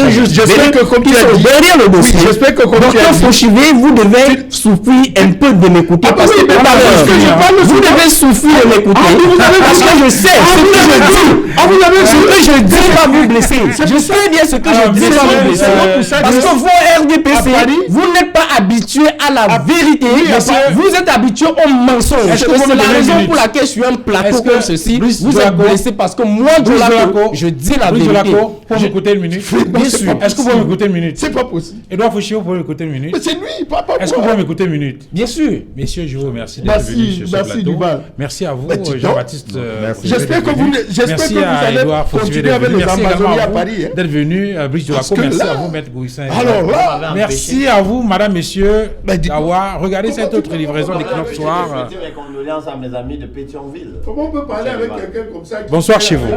que comme tu as dit, derrière le dossier, j'espère que comme tu as dit, Fauchivé, vous devez souffrir un peu de m'écouter. Parce que vous devez souffrir de m'écouter. Parce que je sais ce que je dis. Ce que je dis va vous blesser. Je sais bien ce que je dis va vous blesser. Parce que vous, RDPC, vous n'êtes pas habitués à la vérité. Vous êtes habitués au mensonge. C'est la raison pour laquelle sur un plateau comme ceci, vous êtes blessé parce que moi, je dis la vérité. Pour m'écouter une minute. Bien sûr. Est-ce que vous pouvez m'écouter une minute? C'est pas possible. Edouard Fouchier, vous pouvez m'écouter une minute? Mais c'est lui, pas moi. Est-ce que vous pouvez m'écouter une minute? Bien sûr. Messieurs, je vous remercie d'être venus sur ce plateau. Merci à vous, Jean-Baptiste. J'espère que vous allez continuer avec les Amazonie à Paris. D'être venu, Brice Djolako. Merci à vous, Maître Gouissin. Alors là, merci à vous, madame, messieurs, d'avoir regardé cette autre livraison d'Equinox Soir. Je fais mes condoléances à mes amis de Pétionville. Comment on peut parler avec quelqu'un comme ça? Bonsoir chez vous.